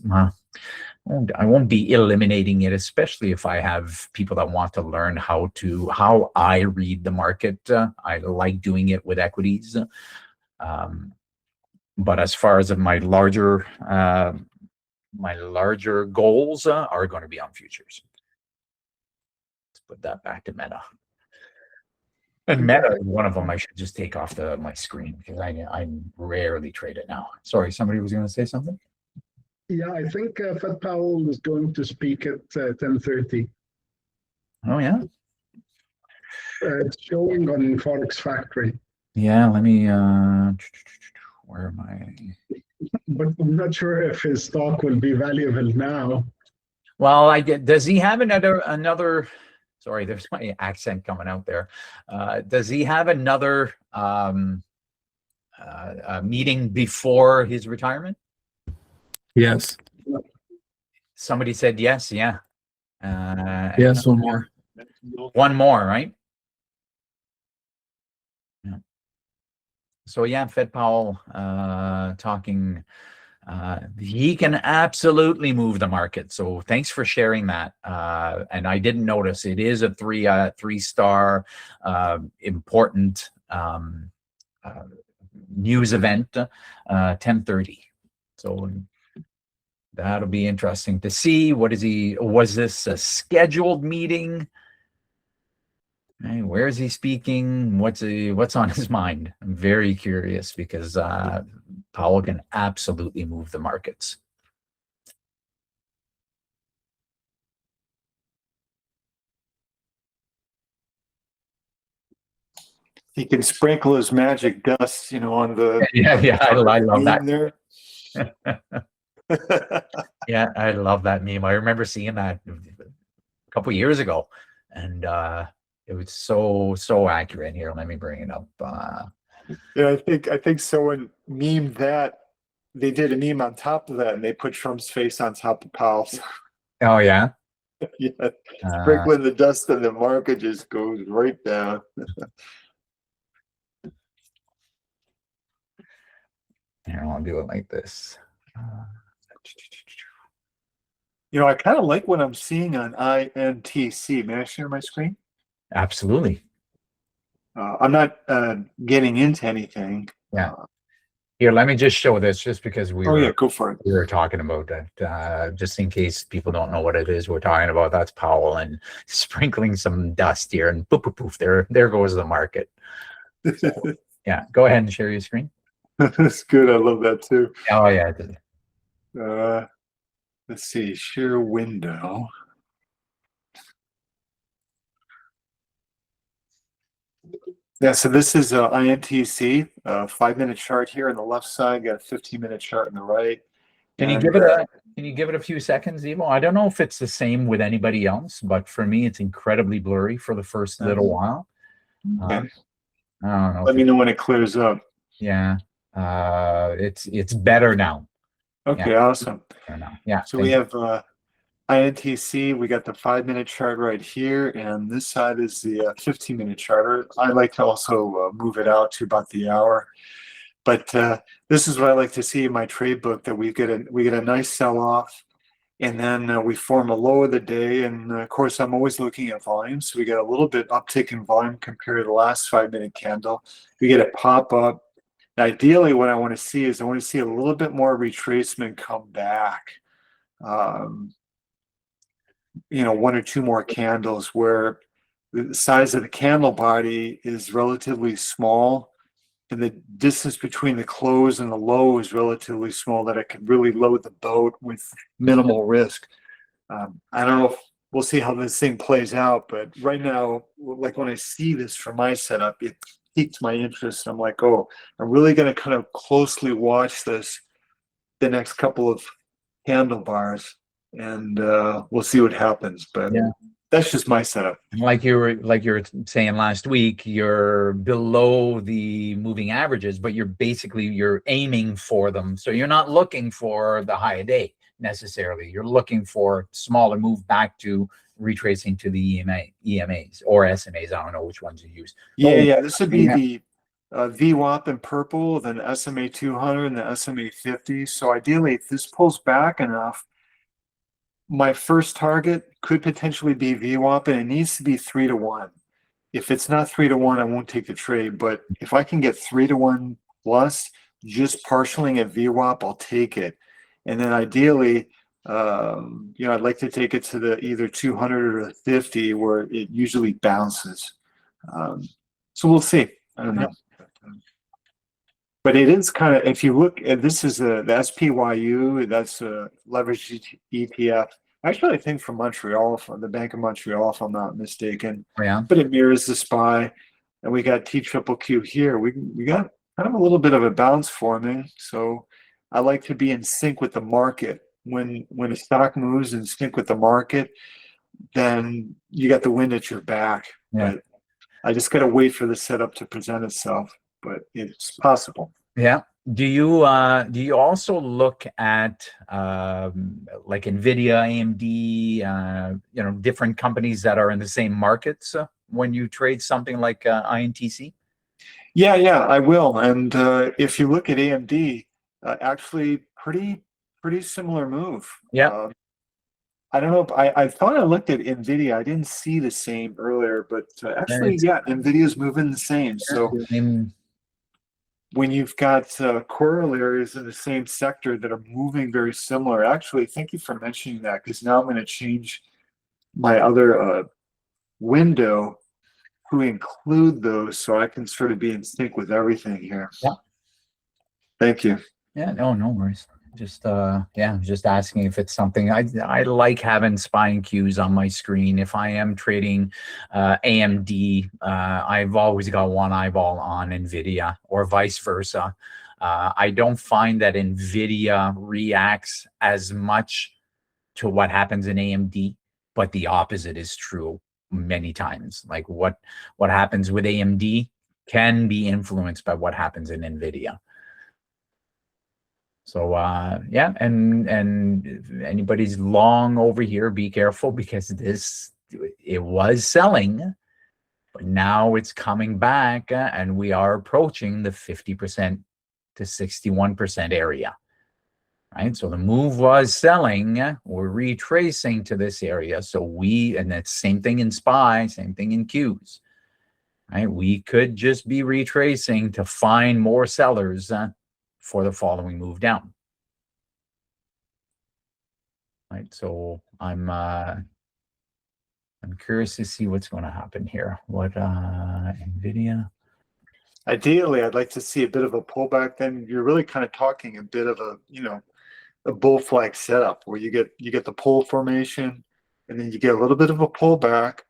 I won't be eliminating it, especially if I have people that want to learn how I read the market. I like doing it with equities. But as far as my larger goals are going to be on futures. Let's put that back to Meta. And Meta is one of them. I should just take off my screen because I rarely trade it now. Sorry, somebody was going to say something? Yeah, I think Fed Powell is going to speak at 10:30. Oh, yeah? It's showing on Forex Factory. Yeah, let me, where am I? But I'm not sure if his stock will be valuable now. Well, does he have another, sorry, there's my accent coming out there. Does he have another meeting before his retirement? Yes. Somebody said yes, yeah. Yes, one more. One more, right? Yeah. So yeah, Fed Powell talking. He can absolutely move the market. So thanks for sharing that. And I didn't notice it is a three-star important news event, 10:30. So that'll be interesting to see. Was this a scheduled meeting? Hey, where is he speaking? What's on his mind? I'm very curious because Powell can absolutely move the markets. He can sprinkle his magic dust, on the Yeah, I love that. There. Yeah, I love that meme. I remember seeing that a couple years ago, and it was so accurate. Here, let me bring it up. Yeah, I think someone memed that. They did a meme on top of that, and they put Trump's face on top of Powell's. Oh yeah, Yeah, sprinkling the dust, and the market just goes right down. Here, I'll do it like this. I kind of like what I'm seeing on INTC. May I share my screen? Absolutely. I'm not getting into anything. Yeah. Here, let me just show this, just because go for it. We were talking about that, just in case people don't know what it is we're talking about. That's Powell and sprinkling some dust here, and poof, poof, poof, there goes the market. So, yeah, go ahead and share your screen. That's good. I love that too. Oh yeah. Let's see. Share window. Yeah, so this is INTC, 5-minute chart here on the left side, got a 15-minute chart on the right. Can you And, give it a can you give it a few seconds, Evo? I don't know if it's the same with anybody else, but for me, it's incredibly blurry for the first little while. Okay. I don't know. Let me know when it clears up. Yeah, it's better now. Okay, awesome. Better now. Yeah. So we have INTC. We got the 5-minute chart right here, and this side is the 15-minute chart. I like to also move it out to about the hour. But this is what I like to see in my trade book, that we get a nice sell-off, and then we form a low of the day. And of course, I'm always looking at volume, so we get a little bit uptick in volume compared to the last 5-minute candle. We get a pop up. Ideally, what I want to see is I want to see a little bit more retracement come back. You know, 1 or 2 more candles where the size of the candle body is relatively small, and the distance between the close and the low is relatively small, that I can really load the boat with minimal risk. I don't know if we'll see how this thing plays out, but right now, like when I see this from my setup, it piqued my interest. I'm like, oh, I'm really going to kind of closely watch this the next couple of handlebars, and we'll see what happens. But Yeah. that's just my setup. Like you were saying last week, you're below the moving averages, but you're aiming for them. So you're not looking for the high day necessarily. You're looking for smaller move back to retracing to the EMAs or SMAs. I don't know which ones you use. Yeah. This would be the VWAP in purple, then SMA 200, and the SMA 50. So ideally, if this pulls back enough, my first target could potentially be VWAP, and it needs to be 3 to 1. If it's not 3 to 1, I won't take the trade. But if I can get 3 to 1 plus, just partialing at VWAP, I'll take it. And then ideally, I'd like to take it to the either 200 or the 50, where it usually bounces. So we'll see. I don't know. But it is kind of, if you look at this, is the SPYU, that's a leveraged ETF. Actually, I think from Montreal, from the Bank of Montreal, if I'm not mistaken. Yeah. But it mirrors the SPY, and we got TQQQ here. We got kind of a little bit of a bounce forming. So I like to be in sync with the market. When a stock moves in sync with the market, then you got the wind at your back. Yeah. But I just got to wait for the setup to present itself. But it's possible. Yeah. Do you also look at like Nvidia, AMD, different companies that are in the same markets when you trade something like INTC? Yeah, I will. And if you look at AMD, actually pretty similar move. Yeah. I don't know if I thought I looked at Nvidia. I didn't see the same earlier, but actually, Nvidia's moving the same. So when you've got corollaries in the same sector that are moving very similar, actually, thank you for mentioning that, because now I'm going to change my other window to include those, so I can sort of be in sync with everything here. Yeah. Thank you. Yeah. No worries. Just just asking if it's something I like having spying cues on my screen. If I am trading AMD, I've always got one eyeball on Nvidia, or vice versa. I don't find that Nvidia reacts as much to what happens in AMD, but the opposite is true many times. Like what happens with AMD can be influenced by what happens in Nvidia. So and if anybody's long over here, be careful, because it was selling, but now it's coming back, and we are approaching the 50% to 61% area. Right, so the move was selling. We're retracing to this area. So and that's same thing in SPY, same thing in Qs. Right, we could just be retracing to find more sellers for the following move down. Right, so I'm curious to see what's going to happen here. What Nvidia? Ideally, I'd like to see a bit of a pullback. Then you're really kind of talking a bit of a bull flag setup, where you get the pull formation, and then you get a little bit of a pullback.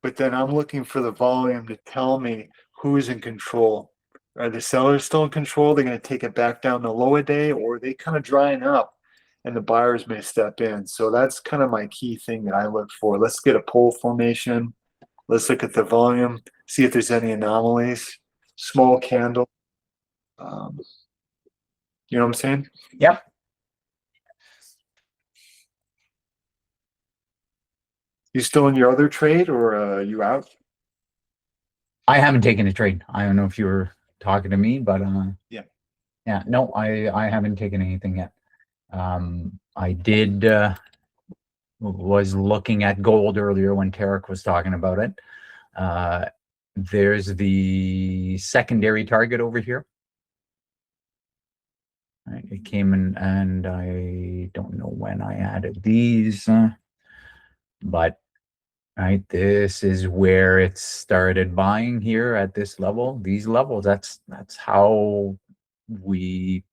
But then I'm looking for the volume to tell me who's in control. Are the sellers still in control? They're going to take it back down to low a day, or are they kind of drying up? and the buyers may step in. So that's kind of my key thing that I look for. Let's get a pole formation. Let's look at the volume, see if there's any anomalies. Small candle. You know what I'm saying? Yep. You still in your other trade, or you out? I haven't taken a trade. I don't know if you were talking to me, but yeah, no, I haven't taken anything yet. I did was looking at gold earlier when Tarek was talking about it. There's the secondary target over here. Right, it came in, and I don't know when I added these, but right, this is where it started buying here at this level. These levels, that's how we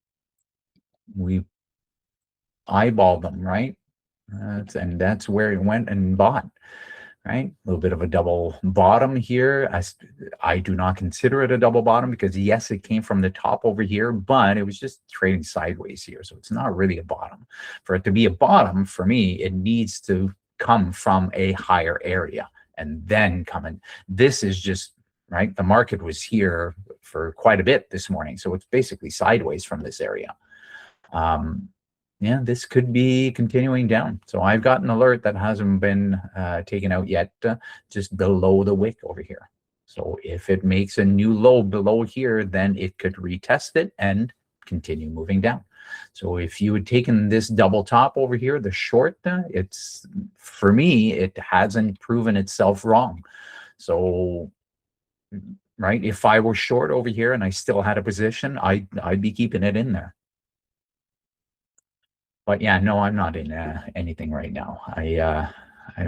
eyeball them, right? And that's where it went and bought, right? A little bit of a double bottom here. I do not consider it a double bottom because yes, it came from the top over here, but it was just trading sideways here. So it's not really a bottom. For it to be a bottom, for me, it needs to come from a higher area and then come in. This is just, right? The market was here for quite a bit this morning. So it's basically sideways from this area. Yeah, this could be continuing down. So I've got an alert that hasn't been taken out yet, just below the wick over here. So if it makes a new low below here, then it could retest it and continue moving down. So if you had taken this double top over here, the short, it's, for me, it hasn't proven itself wrong. So, right, if I were short over here and I still had a position, I'd be keeping it in there. But yeah, no, I'm not in anything right now. I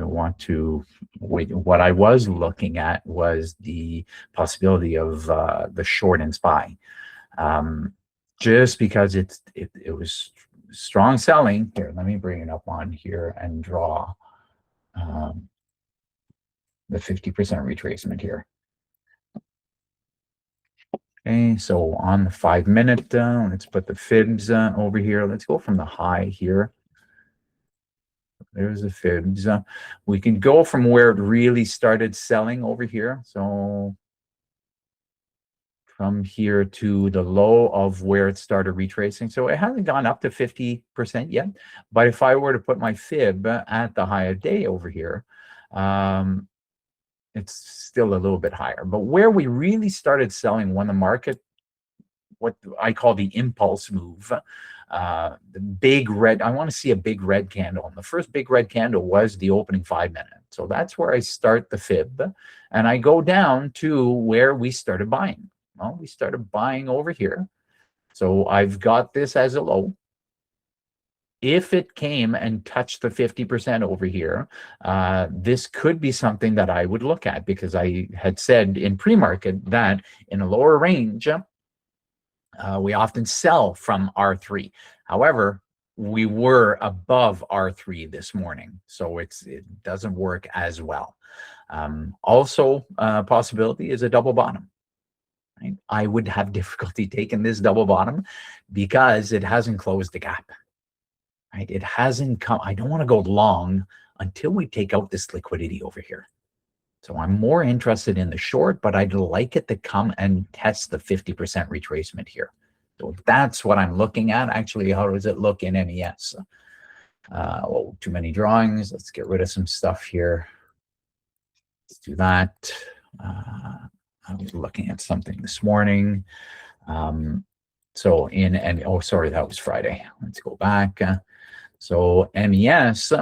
want to wait. What I was looking at was the possibility of the short and SPY, just because it was strong selling. Here, let me bring it up on here and draw the 50% retracement here. Okay, so on the 5 minute, let's put the fibs over here. Let's go from the high here. There's the fibs. We can go from where it really started selling over here. So from here to the low of where it started retracing. So it hasn't gone up to 50% yet. But if I were to put my fib at the high of day over here, it's still a little bit higher. But where we really started selling when the market, what I call the impulse move, the big red, I want to see a big red candle. And the first big red candle was the opening 5 minute. So that's where I start the fib. And I go down to where we started buying. Well, we started buying over here. So I've got this as a low. If it came and touched the 50% over here, this could be something that I would look at, because I had said in pre-market that in a lower range, we often sell from R3. However, we were above R3 this morning, so it doesn't work as well. Also, possibility is a double bottom. Right? I would have difficulty taking this double bottom because it hasn't closed the gap. Right? It hasn't come. I don't want to go long until we take out this liquidity over here. So I'm more interested in the short, but I'd like it to come and test the 50% retracement here. So that's what I'm looking at. Actually, how does it look in MES? Oh, too many drawings. Let's get rid of some stuff here. Let's do that. I was looking at something this morning. So oh, sorry, that was Friday. Let's go back. So MES,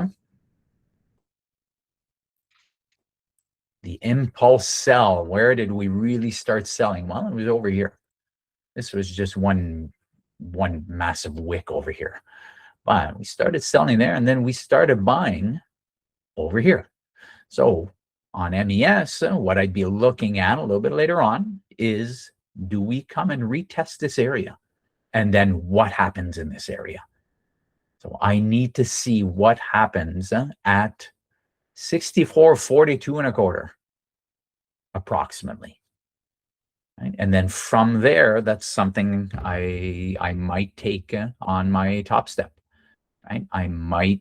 the impulse sell, where did we really start selling? Well, it was over here. This was just one massive wick over here. But we started selling there, and then we started buying over here. So on MES, what I'd be looking at a little bit later on is, do we come and retest this area? And then what happens in this area? So I need to see what happens at 64.42 and a quarter, approximately. Right? And then from there, that's something I might take on my top step. right? I might,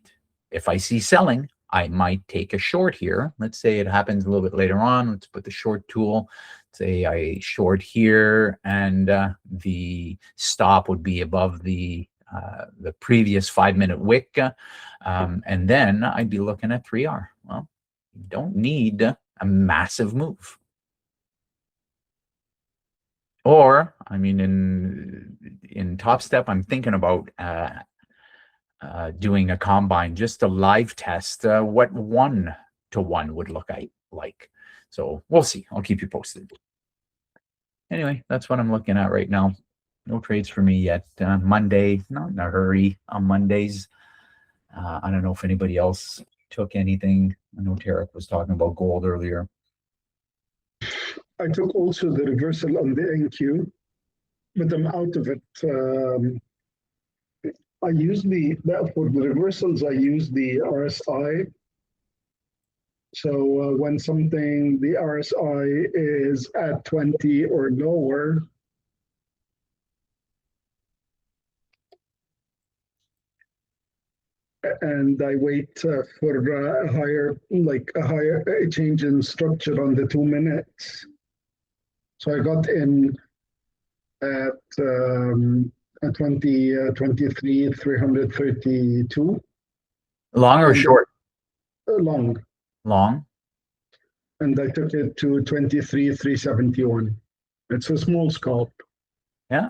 if I see selling, I might take a short here. Let's say it happens a little bit later on. Let's put the short tool. Say I short here, and the stop would be above the previous 5-minute wick, and then I'd be looking at 3R. Well, you don't need a massive move. Or, I mean, in Top Step, I'm thinking about doing a combine, just a live test, what 1-to-1 would look like. So we'll see. I'll keep you posted. Anyway, that's what I'm looking at right now. No trades for me yet. Monday, not in a hurry on Mondays. I don't know if anybody else took anything. I know Tarek was talking about gold earlier. I took also the reversal on the NQ, but I'm out of it. I use for the reversals, I use the RSI. So when the RSI is at 20 or lower, and I wait for a higher change in structure on the 2 minutes. So I got in at 23,332. Long or short? Long. Long. And I took it to 23,371. It's a small scalp. Yeah.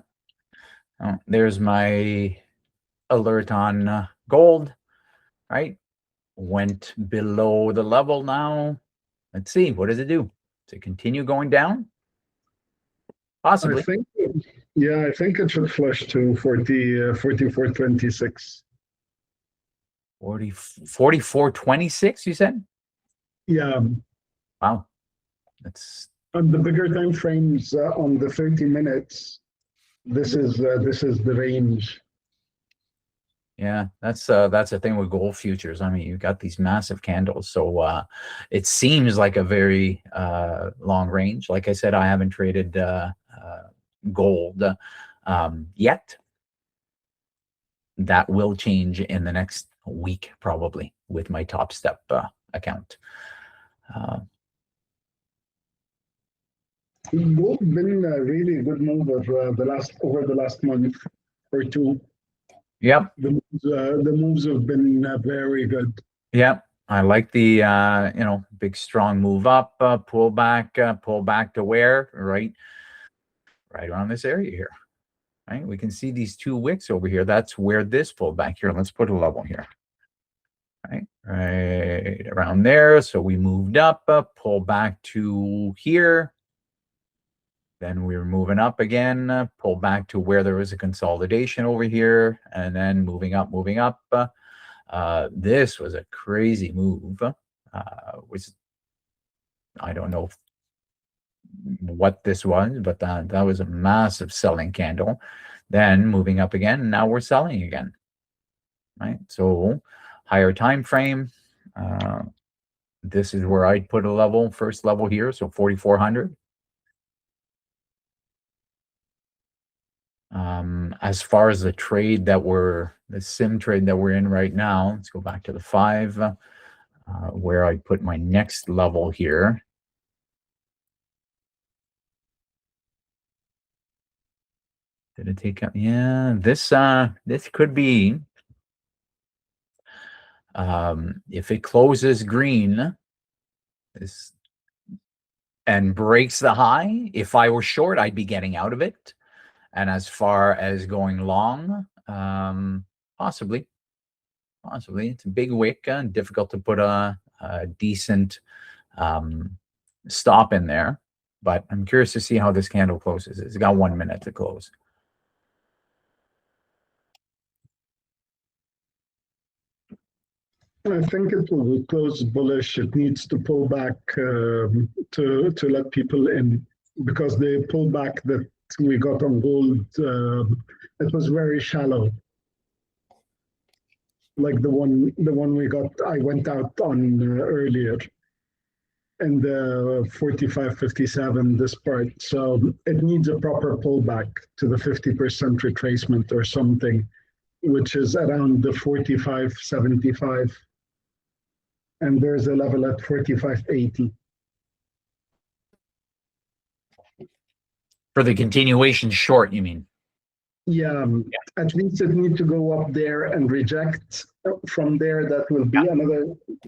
Oh, there's my alert on gold, right? Went below the level now. Let's see, what does it do? Does it continue going down? Possibly. I think it should flush to 44.26. 44.26, you said? Yeah. Wow. That's on the bigger time frames, on the 30 minutes. This is the range. Yeah, that's the thing with gold futures. I mean, you've got these massive candles, so it seems like a very long range. Like I said, I haven't traded gold yet. That will change in the next week, probably, with my Top Step account. Gold been a really good move over the last month or two. Yep. The moves have been very good. Yep. I like the big strong move up, pull back to where? Right around this area here. Right? We can see these two wicks over here. That's where this pulled back here. Let's put a level here. Right around there. So we moved up, pull back to here. Then we were moving up again, pull back to where there was a consolidation over here, and then moving up. This was a crazy move. I don't know what this was, but that was a massive selling candle. Then moving up again, and now we're selling again. Right? So higher time frame. This is where I'd put a level, first level here, so 4,400. As far as the sim trade that we're in right now, let's go back to the 5, where I put my next level here. Did it take up? Yeah, this could be, if it closes green, and breaks the high, if I were short, I'd be getting out of it. And as far as going long, possibly. It's a big wick and difficult to put a decent stop in there. But I'm curious to see how this candle closes. It's got 1 minute to close. I think it will close bullish. It needs to pull back to let people in, because the pullback that we got on gold, it was very shallow. Like the one I went out on earlier, in the 45.57, this part. So it needs a proper pullback to the 50% retracement or something which is around the 45.75. And there's a level at 45.80. For the continuation short, you mean? Yeah, at least it needs to go up there and reject. From there, that will be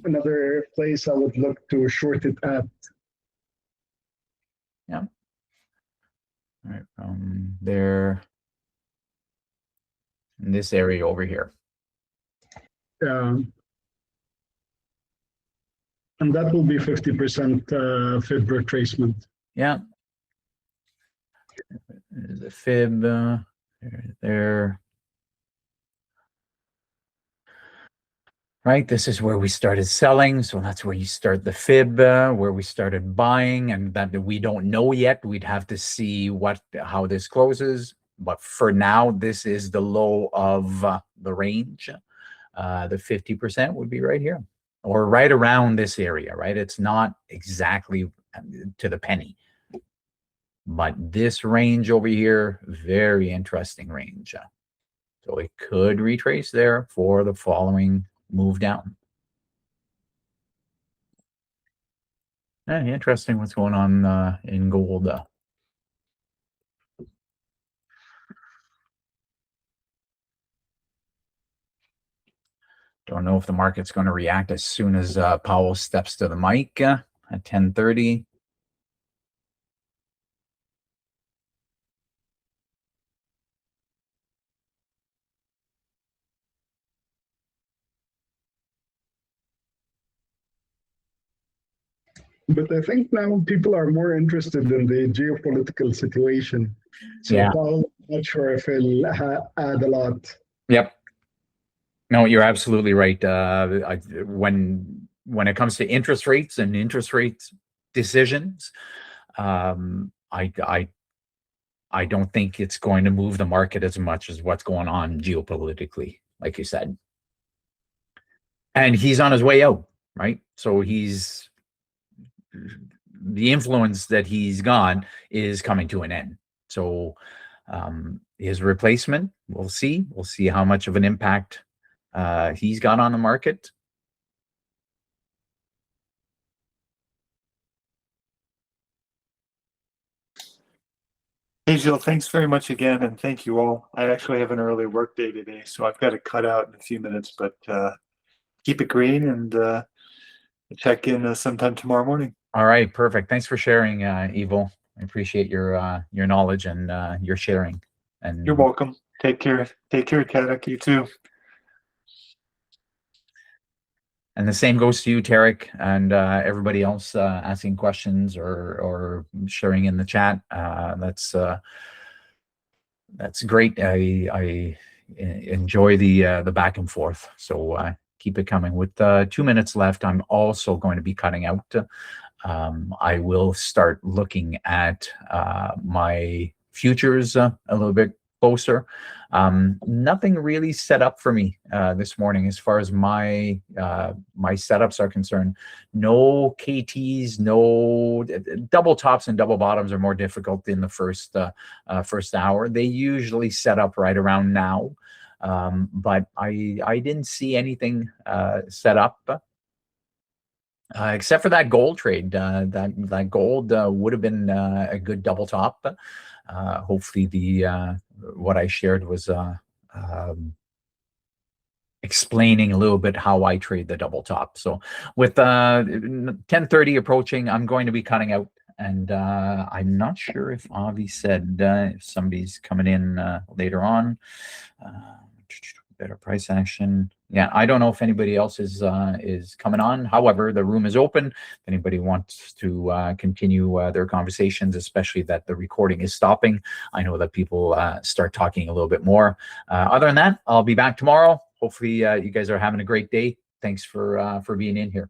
another place I would look to short it at. Yeah. All right, from there, in this area over here. And that will be 50% fib retracement. Yeah. There's a fib there. Right, this is where we started selling, so that's where you start the fib, where we started buying, and that we don't know yet. We'd have to see how this closes, but for now, this is the low of the range. The 50% would be right here, or right around this area, right? It's not exactly to the penny, but this range over here, very interesting range. So it could retrace there for the following move down. Interesting what's going on in gold. Don't know if the market's going to react as soon as Powell steps to the mic at 10:30. But I think now people are more interested in the geopolitical situation. So Yeah. I'm not sure if it'll add a lot. Yep. No, you're absolutely right. When it comes to interest rates and interest rates decisions, I don't think it's going to move the market as much as what's going on geopolitically, like you said. And he's on his way out, right? So the influence that he's gone is coming to an end. So his replacement, we'll see. We'll see how much of an impact he's got on the market. Hey, Jill, thanks very much again, and thank you all. I actually have an early work day today, so I've got to cut out in a few minutes, but keep it green and check in sometime tomorrow morning. All right, perfect. Thanks for sharing, Ivo. I appreciate your knowledge and your sharing. And you're welcome. Take care. Take care, Tarek. You too. And the same goes to you, Tarek, and everybody else asking questions or sharing in the chat. That's great. I enjoy the back and forth. So keep it coming. With 2 minutes left, I'm also going to be cutting out. I will start looking at my futures a little bit closer. Nothing really set up for me this morning as far as my setups are concerned. No KTs, no double tops and double bottoms are more difficult in the first hour. They usually set up right around now, but I didn't see anything set up. Except for that gold trade, that gold would have been a good double top. Hopefully, what I shared was explaining a little bit how I trade the double top. So, with 10:30 approaching, I'm going to be cutting out, and I'm not sure if Avi said if somebody's coming in later on. Better price action. Yeah, I don't know if anybody else is coming on. However, the room is open. If anybody wants to continue their conversations, especially that the recording is stopping, I know that people start talking a little bit more. Other than that, I'll be back tomorrow. Hopefully, you guys are having a great day. Thanks for being in here.